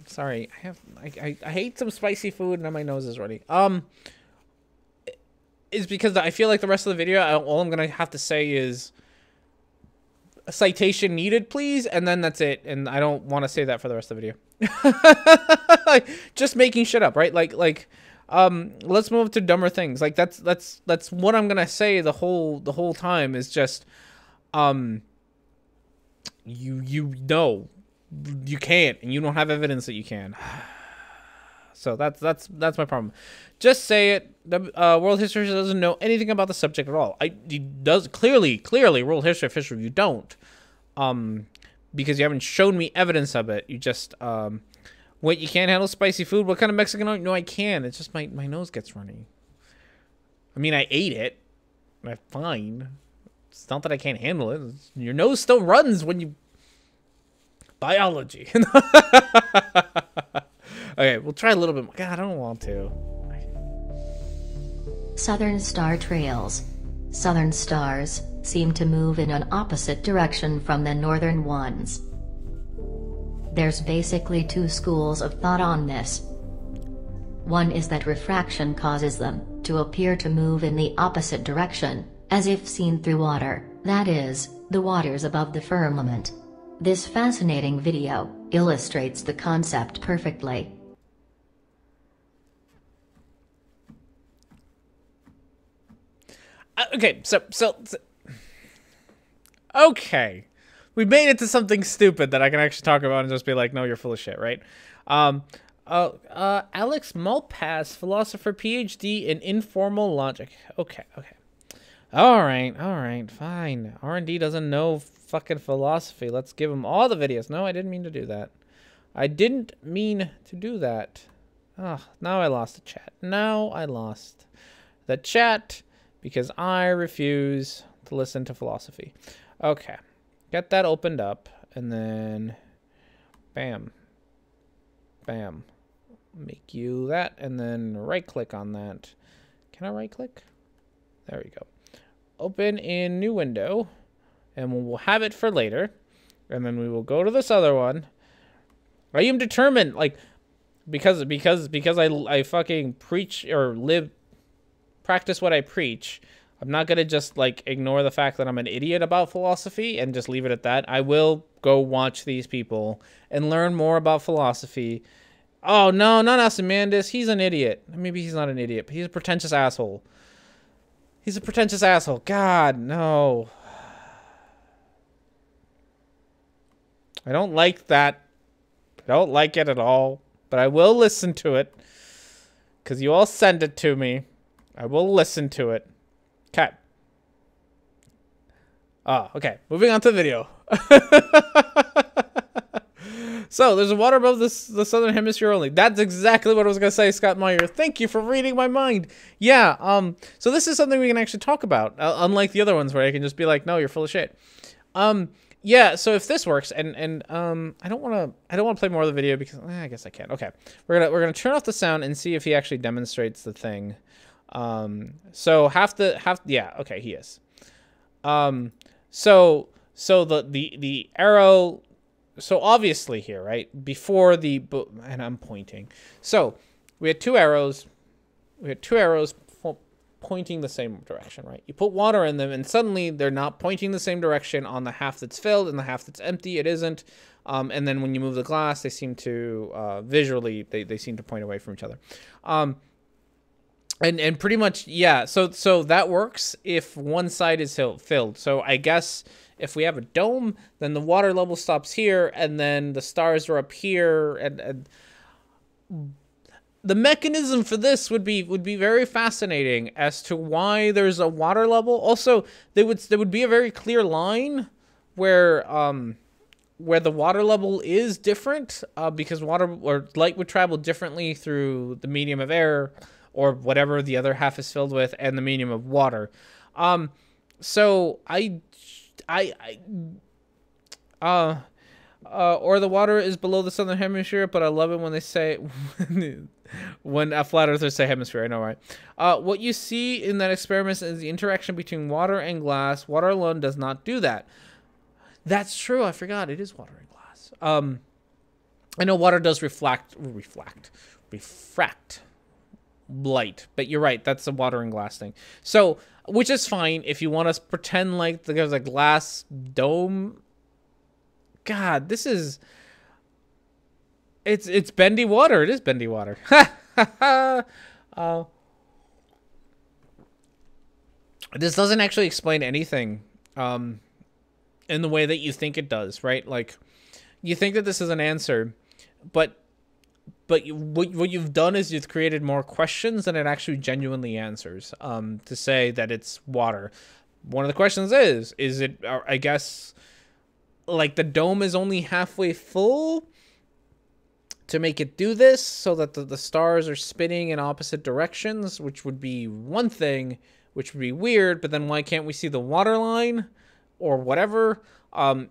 sorry, I hate some spicy food and my nose is running. Is because I feel like the rest of the video, all I'm gonna have to say is a citation needed, please, and then that's it. And I don't want to say that for the rest of the video. Like, just making shit up, right? Like, let's move to dumber things. Like, that's what I'm gonna say the whole time is just, you know, you can't, and you don't have evidence that you can. So that's my problem. Just say it. World history doesn't know anything about the subject at all. He does clearly world history official. You don't, because you haven't shown me evidence of it. You just wait. You can't handle spicy food. What kind of Mexican are you? No, I can. It's just my nose gets runny. I mean, I ate it. I'm fine. It's not that I can't handle it. Your nose still runs when you. biology. Okay, we'll try a little bit more. God, I don't want to. Southern Star Trails. Southern stars seem to move in an opposite direction from the northern ones. There's basically two schools of thought on this. One is that refraction causes them to appear to move in the opposite direction, as if seen through water, that is, the waters above the firmament. This fascinating video illustrates the concept perfectly. Okay, so okay, we made it to something stupid that I can actually talk about and just be like, no, you're full of shit, right? Alex Malpass, philosopher, PhD in informal logic. Okay. All right, fine. R&D doesn't know fucking philosophy. Let's give him all the videos. No, I didn't mean to do that. Oh, now I lost the chat. Now I lost the chat because I refuse to listen to philosophy. Okay. Get that opened up and then bam. Bam. Make you that and then right click on that. Can I right click? There we go. Open in new window and we'll have it for later. And then we will go to this other one. I am determined, like, because I fucking preach or practice what I preach. I'm not gonna just like ignore the fact that I'm an idiot about philosophy and just leave it at that. I will go watch these people and learn more about philosophy. Oh no, not Ozymandias. He's an idiot. Maybe he's not an idiot, but he's a pretentious asshole. He's a pretentious asshole. God, no. I don't like that. I don't like it at all. But I will listen to it. Because you all send it to me. I will listen to it. Okay. Oh, okay. Moving on to the video. So, there's water above the southern hemisphere only. That's exactly what I was going to say, Scott Meyer. Thank you for reading my mind. Yeah, so this is something we can actually talk about, unlike the other ones where I can just be like, no, you're full of shit. Yeah, so if this works, and I don't want to play more of the video because I guess I can. Okay, we're gonna turn off the sound and see if he actually demonstrates the thing. So yeah, okay, he is. So the arrow. So obviously here, right, before and I'm pointing. So we had two arrows. Pointing the same direction, right? You put water in them, and suddenly they're not pointing the same direction on the half that's filled and the half that's empty. It isn't. And then when you move the glass, they seem to visually they seem to point away from each other. And pretty much, yeah. So that works if one side is filled. So I guess if we have a dome, then the water level stops here, and then the stars are up here, and the mechanism for this would be very fascinating as to why there's a water level. Also, there would be a very clear line where the water level is different, because water or light would travel differently through the medium of air or whatever the other half is filled with, and the medium of water. So or the water is below the southern hemisphere, but I love it when they say, when flat earthers say hemisphere, I know, right? What you see in that experiment is the interaction between water and glass. Water alone does not do that. That's true. I forgot. It is water and glass. I know water does refract light, but you're right. That's a water and glass thing. So, which is fine if you want to pretend like there's a glass dome. God, this is... It's bendy water. It is bendy water. This doesn't actually explain anything in the way that you think it does, right? Like, you think that this is an answer, but what you've done is you've created more questions than it actually genuinely answers, to say that it's water. One of the questions is it, I guess, like the dome is only halfway full to make it do this so that the stars are spinning in opposite directions, which would be one thing, which would be weird, but then why can't we see the water line or whatever?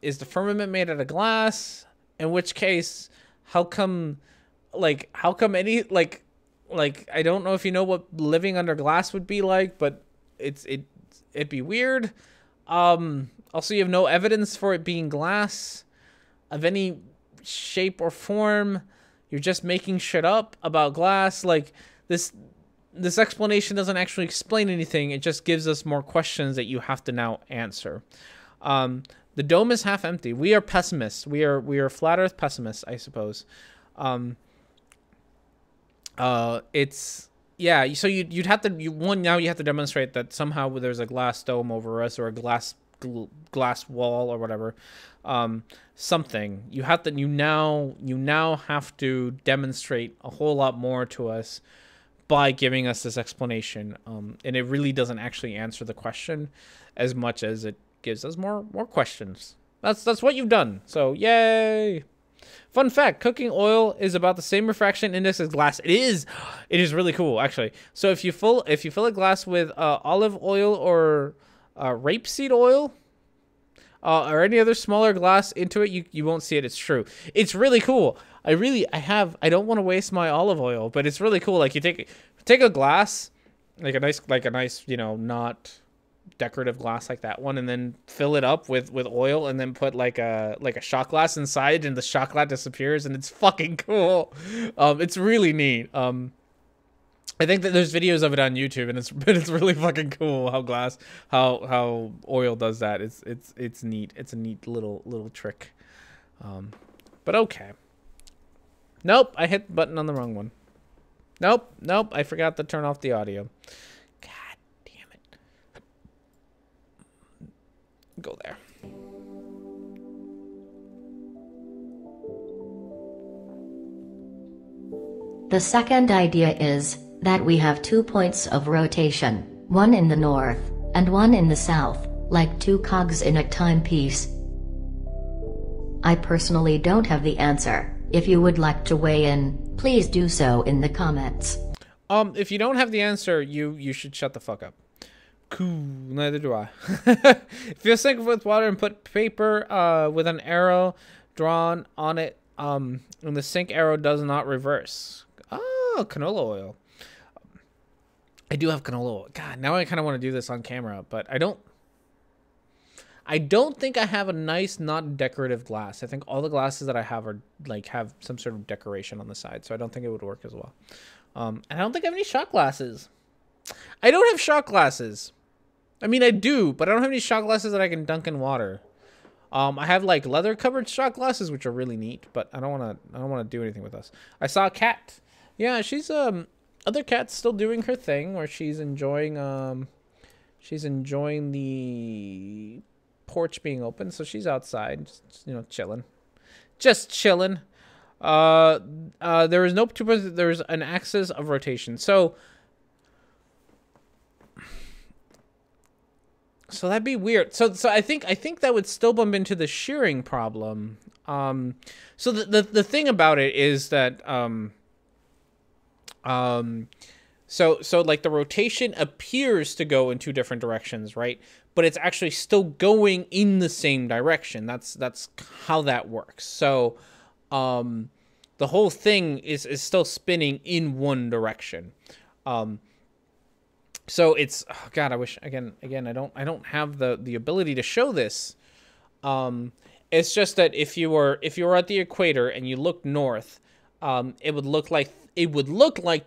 Is the firmament made out of glass? In which case, how come any I don't know if you know what living under glass would be like, but it'd be weird. Also, you have no evidence for it being glass of any shape or form. You're just making shit up about glass. Like, this explanation doesn't actually explain anything. It just gives us more questions that you have to now answer. The dome is half empty. We are pessimists. We are flat Earth pessimists, I suppose. It's, yeah. So you'd have to now you have to demonstrate that somehow there's a glass dome over us, or a glass wall, or whatever. Something you now have to demonstrate a whole lot more to us by giving us this explanation. And it really doesn't actually answer the question as much as it gives us more questions. That's what you've done. So yay. Fun fact, cooking oil is about the same refraction index as glass. It is really cool, actually. So if you fill a glass with olive oil or rapeseed oil, or any other smaller glass into it, you won't see it. It's true. It's really cool. I don't want to waste my olive oil, but it's really cool. Like, you take a glass, like a nice, not decorative glass like that one, and then fill it up with oil, and then put like a shot glass inside, and the shot glass disappears, and it's fucking cool. It's really neat. I think that there's videos of it on YouTube, and it's really fucking cool how oil does that. It's neat. It's a neat little trick. But okay. Nope, I hit the button on the wrong one. Nope, I forgot to turn off the audio. God damn it. Go there. The second idea is that we have 2 points of rotation, one in the north, and one in the south, like 2 cogs in a timepiece. I personally don't have the answer. If you would like to weigh in, please do so in the comments. If you don't have the answer, you should shut the fuck up. Cool, neither do I. If you sink with water and put paper with an arrow drawn on it, and the sink arrow does not reverse. Oh, canola oil. I do have canola oil. God, now I kind of want to do this on camera, but I don't think I have a nice, not decorative glass. I think all the glasses that I have are have some sort of decoration on the side, so I don't think it would work as well. And I don't think I have any shot glasses. I don't have shot glasses. I mean, I do, but I don't have any shot glasses that I can dunk in water. I have like leather covered shot glasses, which are really neat, but I don't want to do anything with this. I saw a cat. Yeah, she's other cat's still doing her thing where she's enjoying the porch being open, so she's outside, just chilling. There is no 2 points. There's an axis of rotation. So that'd be weird. So I think that would still bump into the shearing problem. So the thing about it is that so like the rotation appears to go in 2 different directions, right? But it's actually still going in the same direction. That's how that works. So the whole thing is still spinning in one direction. So it's, oh God, I wish again I don't have the ability to show this. It's just that if you were at the equator and you look north, it would look like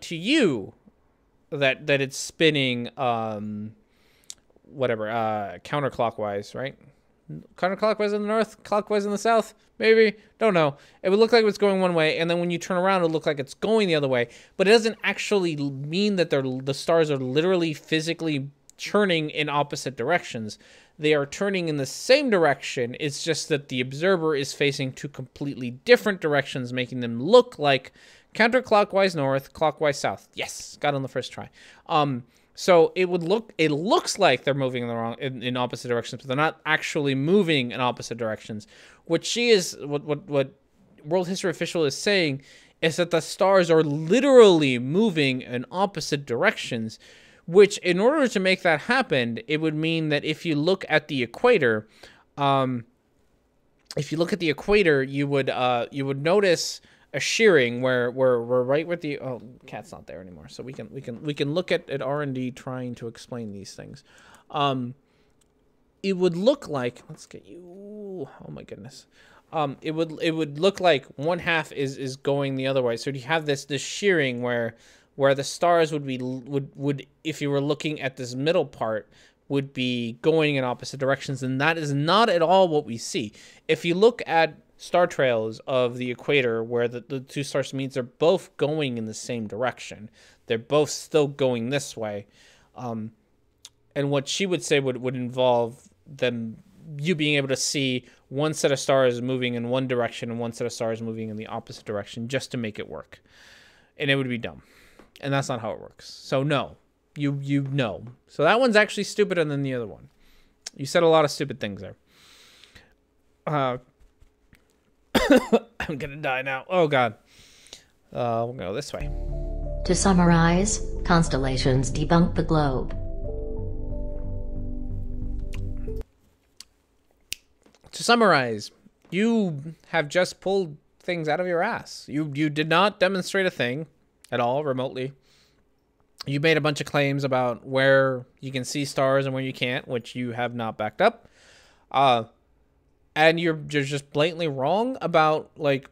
to you that it's spinning counterclockwise, right? Counterclockwise in the north, clockwise in the south, maybe, don't know. It would look like it's going one way, and then when you turn around, it'll look like it's going the other way. But it doesn't actually mean that the stars are literally physically turning in opposite directions. They are turning in the same direction. It's just that the observer is facing 2 completely different directions, making them look like counterclockwise north, clockwise south. Yes, got it on the first try. So it looks like they're moving in opposite directions, but they're not actually moving in opposite directions. What World History Official is saying is that the stars are literally moving in opposite directions, which in order to make that happen, it would mean that if you look at the equator, if you look at the equator, you would notice a shearing where we're right with the cat's not there anymore, so we can look at R&D trying to explain these things. It would look like, let's get you, oh my goodness. It would look like one half is going the other way. So you have this shearing where the stars would if you were looking at this middle part would be going in opposite directions, and that is not at all what we see. If you look at star trails of the equator where the two stars meet, they're both going in the same direction. They're both still going this way. And what she would say would involve them, you being able to see one set of stars moving in one direction and one set of stars moving in the opposite direction just to make it work. And it would be dumb. And that's not how it works. So no, you know. So that one's actually stupider than the other one. You said a lot of stupid things there. I'm gonna die now. Oh God. We'll go this way. To summarize, Constellations debunk the globe. To summarize, you have just pulled things out of your ass. You did not demonstrate a thing at all remotely. You made a bunch of claims about where you can see stars and where you can't, which you have not backed up. And you're just blatantly wrong about, like,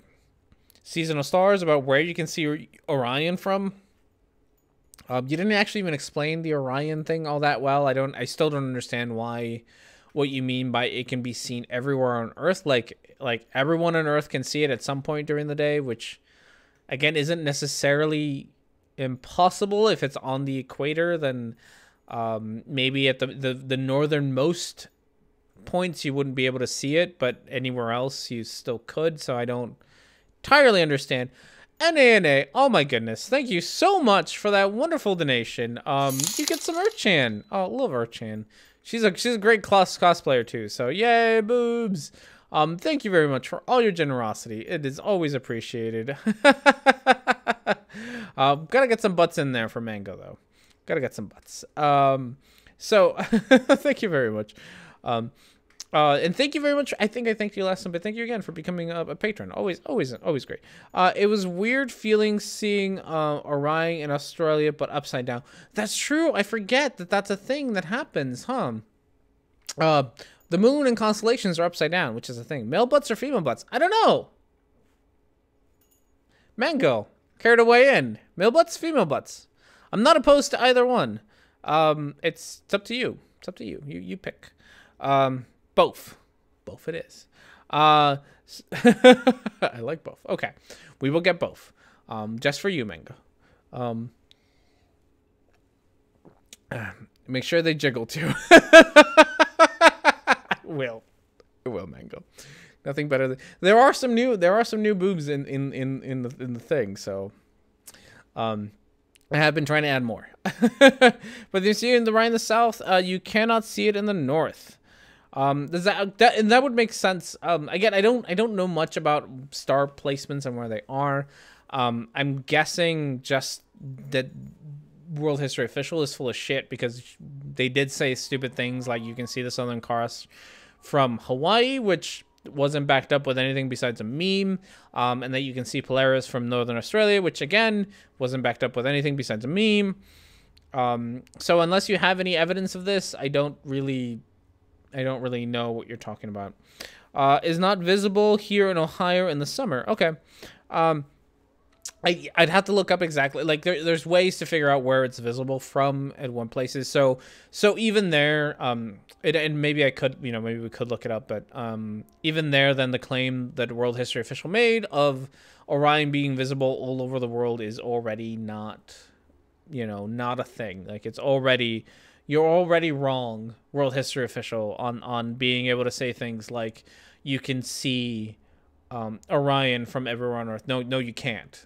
seasonal stars, about where you can see Orion from. You didn't actually even explain the Orion thing all that well. I still don't understand what you mean by it can be seen everywhere on Earth. Like everyone on Earth can see it at some point during the day, which again isn't necessarily impossible. If it's on the equator, then maybe at the northernmost points you wouldn't be able to see it, but anywhere else you still could. So I don't entirely understand. NA, oh my goodness, thank you so much for that wonderful donation. You get some Urchan. Oh, love Urchan. She's a great cosplayer too. So yay, boobs. Thank you very much for all your generosity. It is always appreciated. Gotta get some butts in there for Mango though. Gotta get some butts. So thank you very much. And thank you very much. I think I thanked you last time, but thank you again for becoming a patron. Always great. It was weird feeling seeing Orion in Australia, but upside down. That's true. I forget that's a thing that happens, huh? The moon and constellations are upside down, which is a thing. Male butts or female butts? I don't know. Mango, care to weigh in? Male butts, female butts? I'm not opposed to either one. It's up to you. It's up to you. You pick. Both it is. I like both. Okay, we will get both. Just for you, Mango. Make sure they jiggle too. I will, Mango. Nothing better than there are some new boobs in the thing. So, I have been trying to add more. But you see it in the right in the south. You cannot see it in the north. Does that would make sense. Again, I don't know much about star placements and where they are. I'm guessing just that World History Official is full of shit because they did say stupid things like you can see the Southern Cross from Hawaii, which wasn't backed up with anything besides a meme, and that you can see Polaris from Northern Australia, which again wasn't backed up with anything besides a meme. So unless you have any evidence of this, I don't really know what you're talking about. Is not visible here in Ohio in the summer. Okay. I'd have to look up exactly. Like there's ways to figure out where it's visible from at one places. So even there, and maybe I could, maybe we could look it up, but even there, then the claim that World History Official made of Orion being visible all over the world is already not, not a thing. Like you're already wrong, World History Official, on being able to say things like you can see Orion from everywhere on Earth. No, you can't.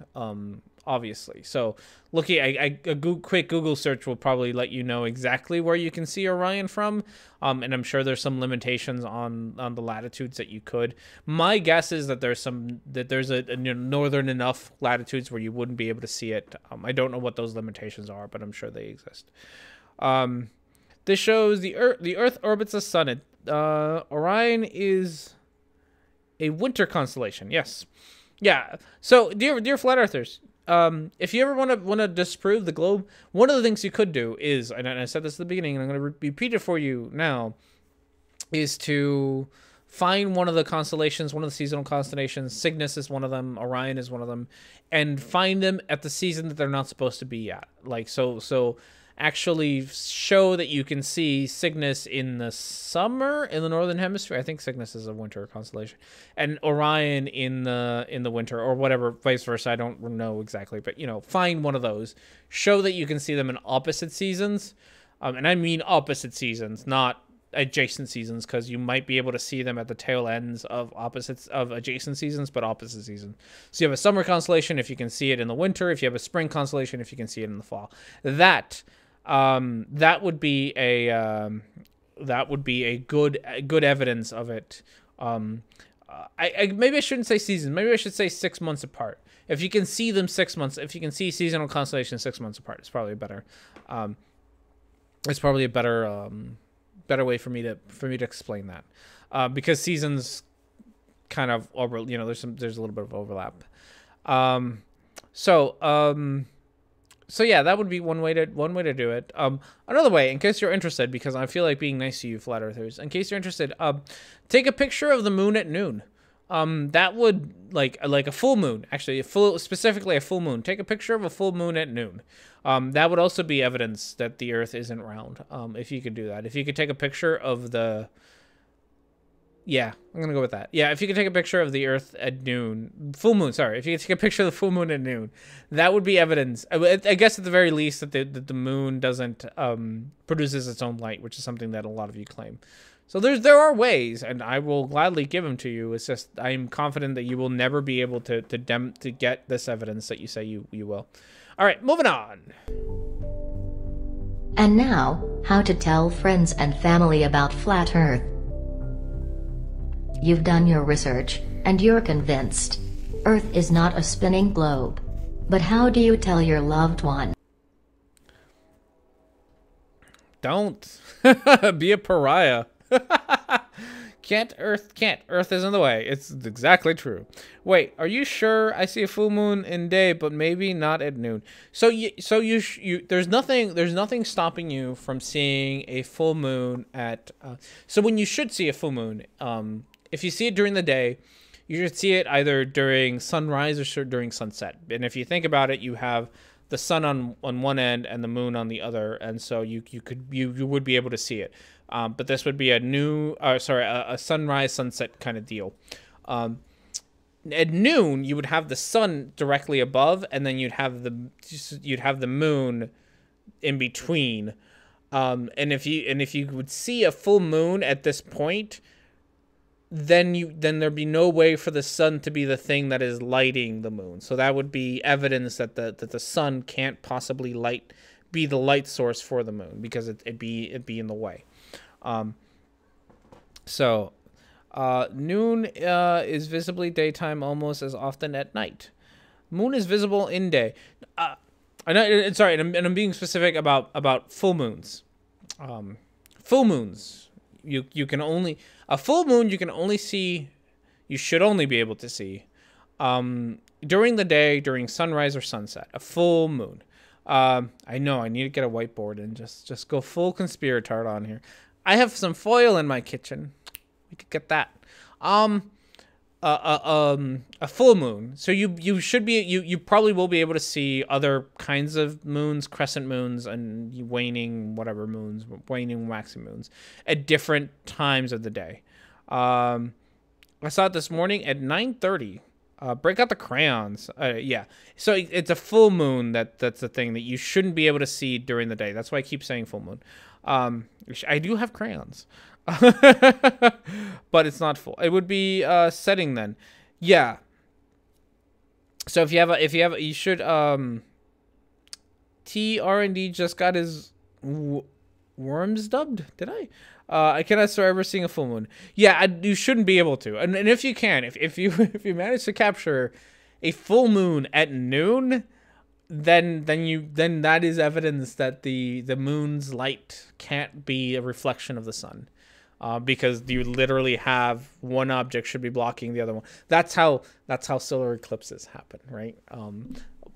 Obviously. So looking, a quick Google search will probably let you know exactly where you can see Orion from. And I'm sure there's some limitations on the latitudes that you could. My guess is that there's a northern enough latitudes where you wouldn't be able to see it. I don't know what those limitations are, but I'm sure they exist. This shows the Earth orbits the sun. Orion is A winter constellation, yes. Yeah. So, dear flat earthers, if you ever want to disprove the globe, one of the things you could do is, and I said this at the beginning, and I'm going to repeat it for you now, is to find one of the constellations, one of the seasonal constellations. Cygnus is one of them. Orion is one of them, and find them at the season that they're not supposed to be at. Like so. Actually show that you can see Cygnus in the summer in the northern hemisphere. I think Cygnus is a winter constellation, and Orion in the winter, or whatever, vice versa. I don't know exactly, but find one of those. Show that you can see them in opposite seasons, and I mean opposite seasons, not adjacent seasons, because you might be able to see them at the tail ends of opposites of adjacent seasons, but opposite seasons. So you have a summer constellation if you can see it in the winter. If you have a spring constellation, if you can see it in the fall. That would be a good evidence of it. Maybe I shouldn't say season. Maybe I should say 6 months apart. If you can see them 6 months, if you can see seasonal constellations 6 months apart, it's probably better. Better way for me to explain that, because seasons kind of there's a little bit of overlap. So yeah, that would be one way to do it. Another way, in case you're interested, because I feel like being nice to you flat earthers, in case you're interested, take a picture of the moon at noon. That would like a full moon, actually, specifically a full moon. Take a picture of a full moon at noon. That would also be evidence that the Earth isn't round. If you could do that, if you could take a picture of the Yeah, I'm gonna go with that. Yeah, if you could take a picture of the Earth at noon, full moon. Sorry, if you could take a picture of the full moon at noon, that would be evidence. I guess at the very least that the moon doesn't produces its own light, which is something that a lot of you claim. So there are ways, and I will gladly give them to you. It's just I'm confident that you will never be able to get this evidence that you say you will. All right, moving on. And now, how to tell friends and family about Flat Earth. You've done your research, and you're convinced Earth is not a spinning globe. But how do you tell your loved one? Don't be a pariah. Earth is in the way. It's exactly true. Wait, are you sure? I see a full moon in day, but maybe not at noon. So there's nothing stopping you from seeing a full moon at. So when you should see a full moon, if you see it during the day, you should see it either during sunrise or during sunset. And if you think about it, you have the sun on one end and the moon on the other, and so you would be able to see it. But this would be a sunrise sunset kind of deal. At noon, you would have the sun directly above, and then you'd have the moon in between. And if you would see a full moon at this point, then there'd be no way for the sun to be the thing that is lighting the moon. So that would be evidence that the sun can't possibly be the light source for the moon, because it'd be in the way. Noon is visibly daytime almost as often at night. Moon is visible in day. I'm being specific about full moons. Full moons. You can only a full moon you can only see. You should only be able to see during the day, during sunrise or sunset. A full moon. I know I need to get a whiteboard and just go full conspiratard on here. I have some foil in my kitchen. We could get that. A full moon. So you should be you probably will be able to see other kinds of moons, crescent moons, and waning waxing moons at different times of the day. I saw it this morning at 9:30. Break out the crayons. Yeah. So it's a full moon. That's the thing that you shouldn't be able to see during the day. That's why I keep saying full moon. I do have crayons. But it's not full. It would be setting then. Yeah. So if you have you should TR&D just got his worms dubbed. Did I? I cannot swear ever seeing a full moon. Yeah, you shouldn't be able to. And if you can, if you manage to capture a full moon at noon, then that is evidence that the moon's light can't be a reflection of the sun. because you literally have one object should be blocking the other one. That's how solar eclipses happen, right?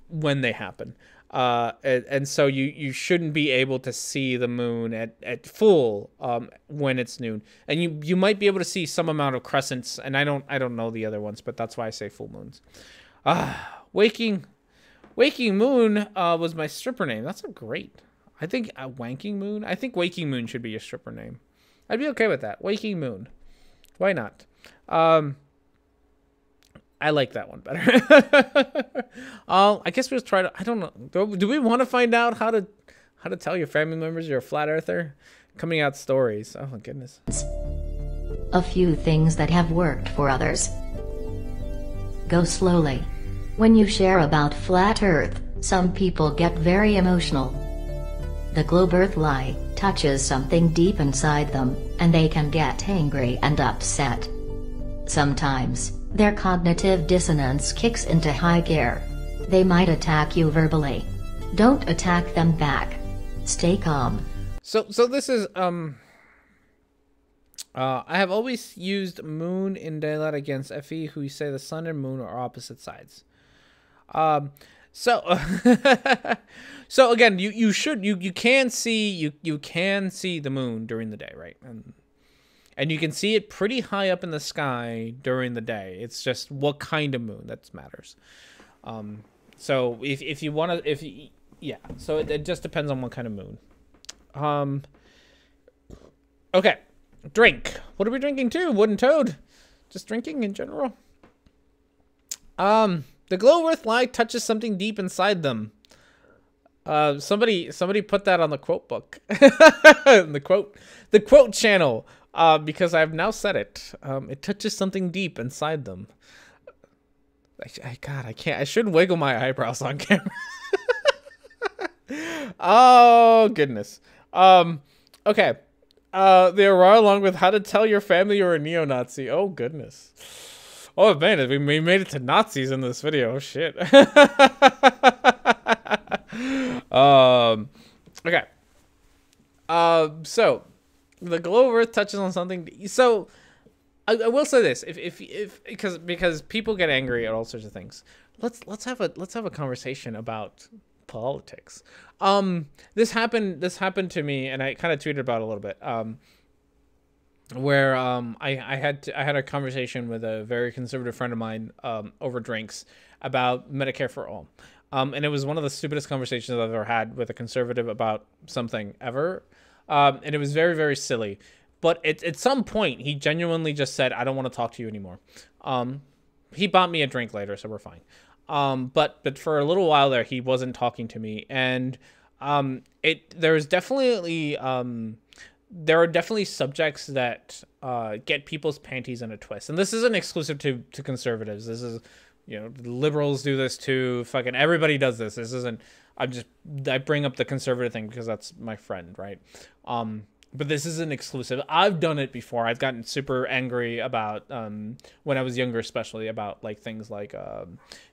When they happen. And so you shouldn't be able to see the moon at full when it's noon, and you might be able to see some amount of crescents, and I don't know the other ones, but that's why I say full moons. Waking Moon was my stripper name. That's a great. I think Wanking Moon. I think Waking Moon should be your stripper name. I'd be okay with that. Waking Moon. Why not? I like that one better. I guess we'll try to. I don't know. Do we want to find out how to tell your family members you're a flat earther? Coming out stories. Oh my goodness. A few things that have worked for others. Go slowly. When you share about flat Earth, some people get very emotional. The globe Earth lie touches something deep inside them, and they can get angry and upset. Sometimes, their cognitive dissonance kicks into high gear. They might attack you verbally. Don't attack them back. Stay calm. So this is I have always used moon in daylight against FE who say the sun and moon are opposite sides. So again, you can see the moon during the day, right? And you can see it pretty high up in the sky during the day. It's just what kind of moon that matters. So if you want to, so it just depends on what kind of moon. Okay, drink. What are we drinking too? Wooden Toad. Just drinking in general. The glow earth light touches something deep inside them. Somebody put that on the quote book. the quote channel. Because I've now said it. It touches something deep inside them. God, I can't. I should wiggle my eyebrows on camera. Oh goodness. Okay. The Aurora along with how to tell your family you're a neo-Nazi. Oh goodness. Oh man, we made it to Nazis in this video. Oh, shit. Okay. So the glow of Earth touches on something. So I will say this: if because people get angry at all sorts of things. Let's have a conversation about politics. This happened to me, and I kind of tweeted about it a little bit. Where I had a conversation with a very conservative friend of mine over drinks about Medicare for all. And it was one of the stupidest conversations I've ever had with a conservative about something ever. And it was very, very silly. But at some point, he genuinely just said, I don't want to talk to you anymore. He bought me a drink later, so we're fine. But for a little while there, he wasn't talking to me. And there are definitely subjects that get people's panties in a twist. And this isn't exclusive to conservatives. This is, liberals do this too. Fucking everybody does this. This isn't, I bring up the conservative thing because that's my friend, right? But this isn't exclusive. I've done it before. I've gotten super angry about, when I was younger, especially about like things like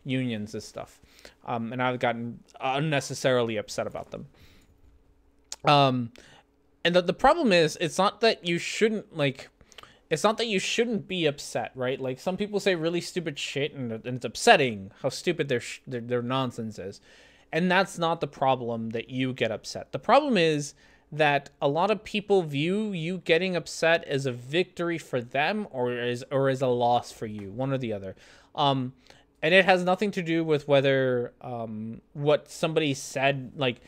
unions and stuff. And I've gotten unnecessarily upset about them. And the problem is, it's not that you shouldn't be upset, right? Like some people say really stupid shit, and it's upsetting how stupid their nonsense is, and that's not the problem that you get upset. The problem is that a lot of people view you getting upset as a victory for them or as a loss for you, one or the other. And it has nothing to do with whether what somebody said, like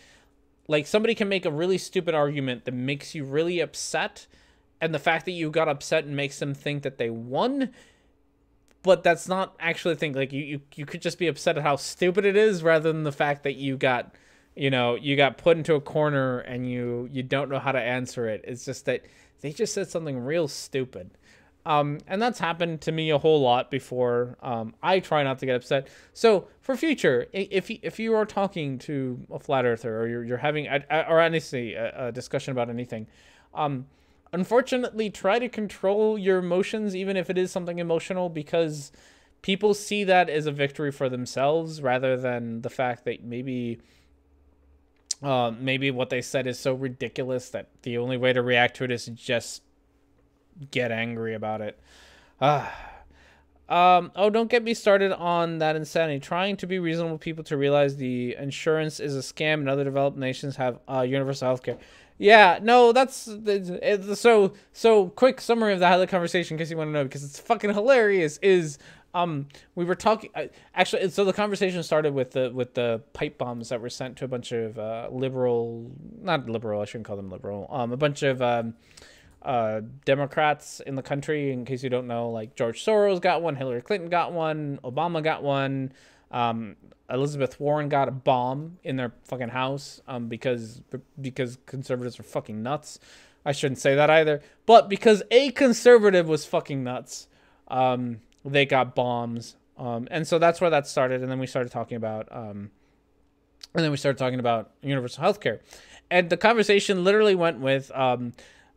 somebody can make a really stupid argument that makes you really upset, and the fact that you got upset and makes them think that they won, but that's not actually the thing. Like you could just be upset at how stupid it is rather than the fact that you got put into a corner and you don't know how to answer it. It's just that they just said something real stupid. And that's happened to me a whole lot before. I try not to get upset. So for future, if you are talking to a flat earther or you're having or honestly a discussion about anything, unfortunately try to control your emotions, even if it is something emotional, because people see that as a victory for themselves rather than the fact that maybe what they said is so ridiculous that the only way to react to it is just get angry about it. Oh, don't get me started on that insanity. Trying to be reasonable people to realize the insurance is a scam and other developed nations have universal health care. Yeah, no, that's so quick summary of the conversation in case you want to know, because it's fucking hilarious. We were talking actually, so the conversation started with the pipe bombs that were sent to a bunch of not liberal, I shouldn't call them liberal, a bunch of Democrats in the country. In case you don't know, like George Soros got one, Hillary Clinton got one, Obama got one, Elizabeth Warren got a bomb in their fucking house because conservatives are fucking nuts. I shouldn't say that either, but because a conservative was fucking nuts, they got bombs, and so that's where that started. And then we started talking about universal healthcare, and the conversation literally went with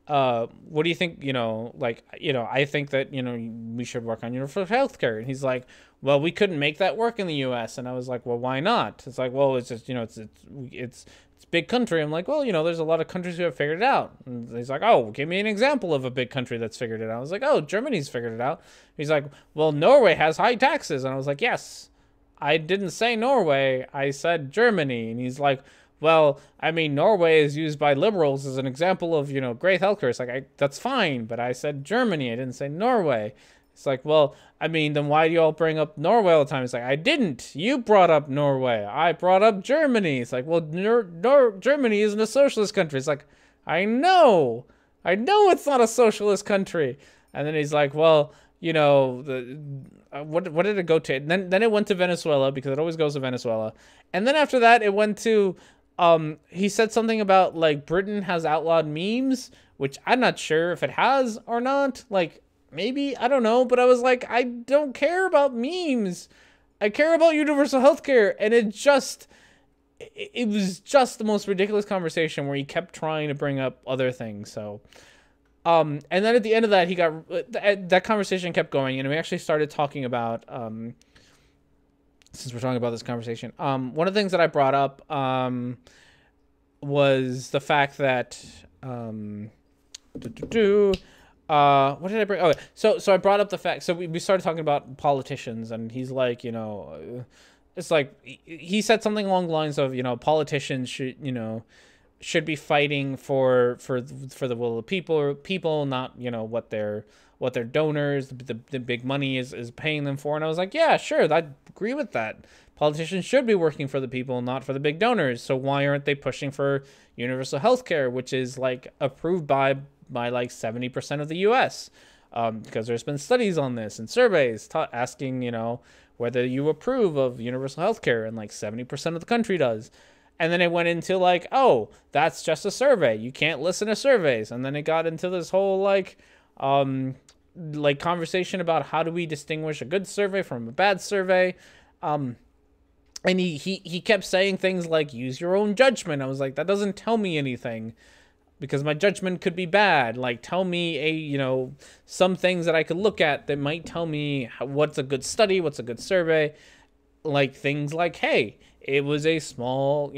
what do you think? I think that, we should work on universal healthcare. And he's like, well, we couldn't make that work in the U.S. And I was like, well, why not? It's like, well, it's just, it's big country. I'm like, well, there's a lot of countries who have figured it out. And he's like, oh, give me an example of a big country that's figured it out. I was like, oh, Germany's figured it out. He's like, well, Norway has high taxes. And I was like, yes, I didn't say Norway, I said Germany. And he's like, well, I mean, Norway is used by liberals as an example of, great healthcare. It's like, that's fine, but I said Germany, I didn't say Norway. It's like, well, I mean, then why do you all bring up Norway all the time? It's like, I didn't. You brought up Norway. I brought up Germany. It's like, well, Germany isn't a socialist country. It's like, I know it's not a socialist country. And then he's like, well, what did it go to? And then it went to Venezuela, because it always goes to Venezuela. And then after that, it went to, he said something about, like, Britain has outlawed memes, which I'm not sure if it has or not. Like, maybe, I don't know, but I was like, I don't care about memes. I care about universal healthcare. And it was just the most ridiculous conversation where he kept trying to bring up other things. So, and then at the end of that, that conversation kept going, and we actually started talking about, since we're talking about this conversation, one of the things that I brought up, was the fact that, what did I bring? Oh, so I brought up the fact. So we started talking about politicians, and he's like, it's like he said something along the lines of, politicians should be fighting for the will of the people, not what their donors, the big money is paying them for. And I was like, yeah, sure, I agree with that. Politicians should be working for the people, not for the big donors. So why aren't they pushing for universal healthcare, which is like approved by like 70% of the U.S. Because there's been studies on this and surveys asking, whether you approve of universal healthcare, and like 70% of the country does. And then it went into like, oh, that's just a survey. You can't listen to surveys. And then it got into this whole like conversation about how do we distinguish a good survey from a bad survey. And he kept saying things like, use your own judgment. I was like, that doesn't tell me anything, because my judgment could be bad. Like, tell me some things that I could look at that might tell me what's a good study, what's a good survey. Like things like, hey, it was a small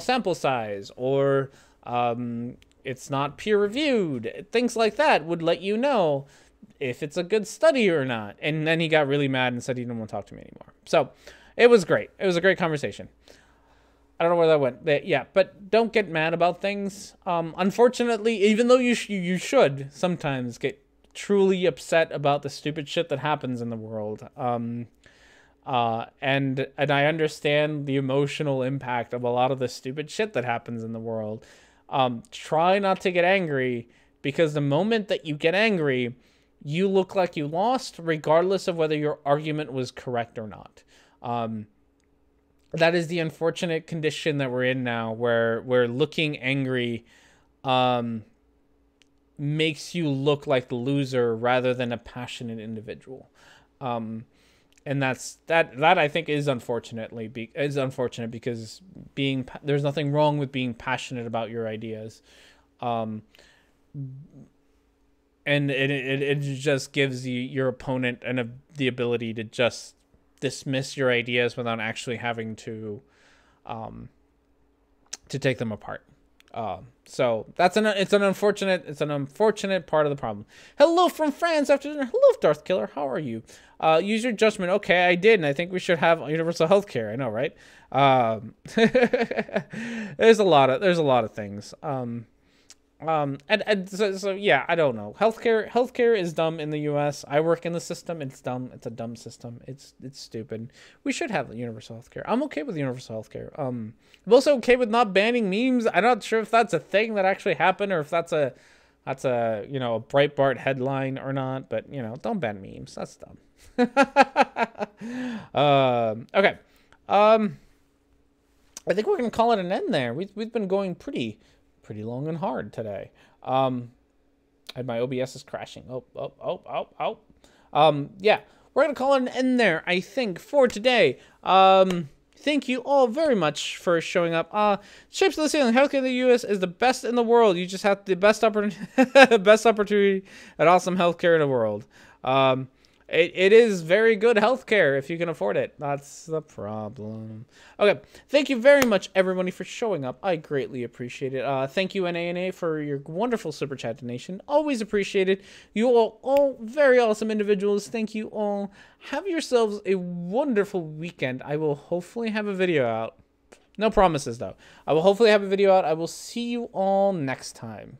sample size, or it's not peer reviewed. Things like that would let you know if it's a good study or not. And then he got really mad and said he didn't want to talk to me anymore. So it was great. It was a great conversation. I don't know where that went. Yeah, but don't get mad about things. Unfortunately, even though you should sometimes get truly upset about the stupid shit that happens in the world. And I understand the emotional impact of a lot of the stupid shit that happens in the world. Try not to get angry, because the moment that you get angry, you look like you lost, regardless of whether your argument was correct or not. That is the unfortunate condition that we're in now, where looking angry makes you look like the loser rather than a passionate individual. And that I think is unfortunate, because there's nothing wrong with being passionate about your ideas. And it just gives your opponent the ability to just dismiss your ideas without actually having to take them apart. So it's an unfortunate part of the problem. Hello from France after dinner. Hello, Darth Killer. How are you? Use your judgment. Okay, I did, and I think we should have universal health care. I know, right? There's a lot of things. So yeah, I don't know. Healthcare is dumb in the U.S. I work in the system. It's dumb. It's a dumb system. It's stupid. We should have universal healthcare. I'm okay with universal healthcare. I'm also okay with not banning memes. I'm not sure if that's a thing that actually happened or if that's a a Breitbart headline or not. But don't ban memes. That's dumb. Okay. I think we're gonna call it an end there. We've been going pretty long and hard today. And my OBS is crashing. Yeah, we're gonna call it an end there, I think, for today. Thank you all very much for showing up. Shapes of the Ceiling, healthcare in the U.S. is the best in the world. You just have the best opportunity at awesome healthcare in the world. It is very good healthcare if you can afford it. That's the problem. Okay, thank you very much, everybody, for showing up. I greatly appreciate it. Thank you, NANA, for your wonderful Super Chat donation. Always appreciated. You all very awesome individuals. Thank you all. Have yourselves a wonderful weekend. I will hopefully have a video out. No promises, though. I will hopefully have a video out. I will see you all next time.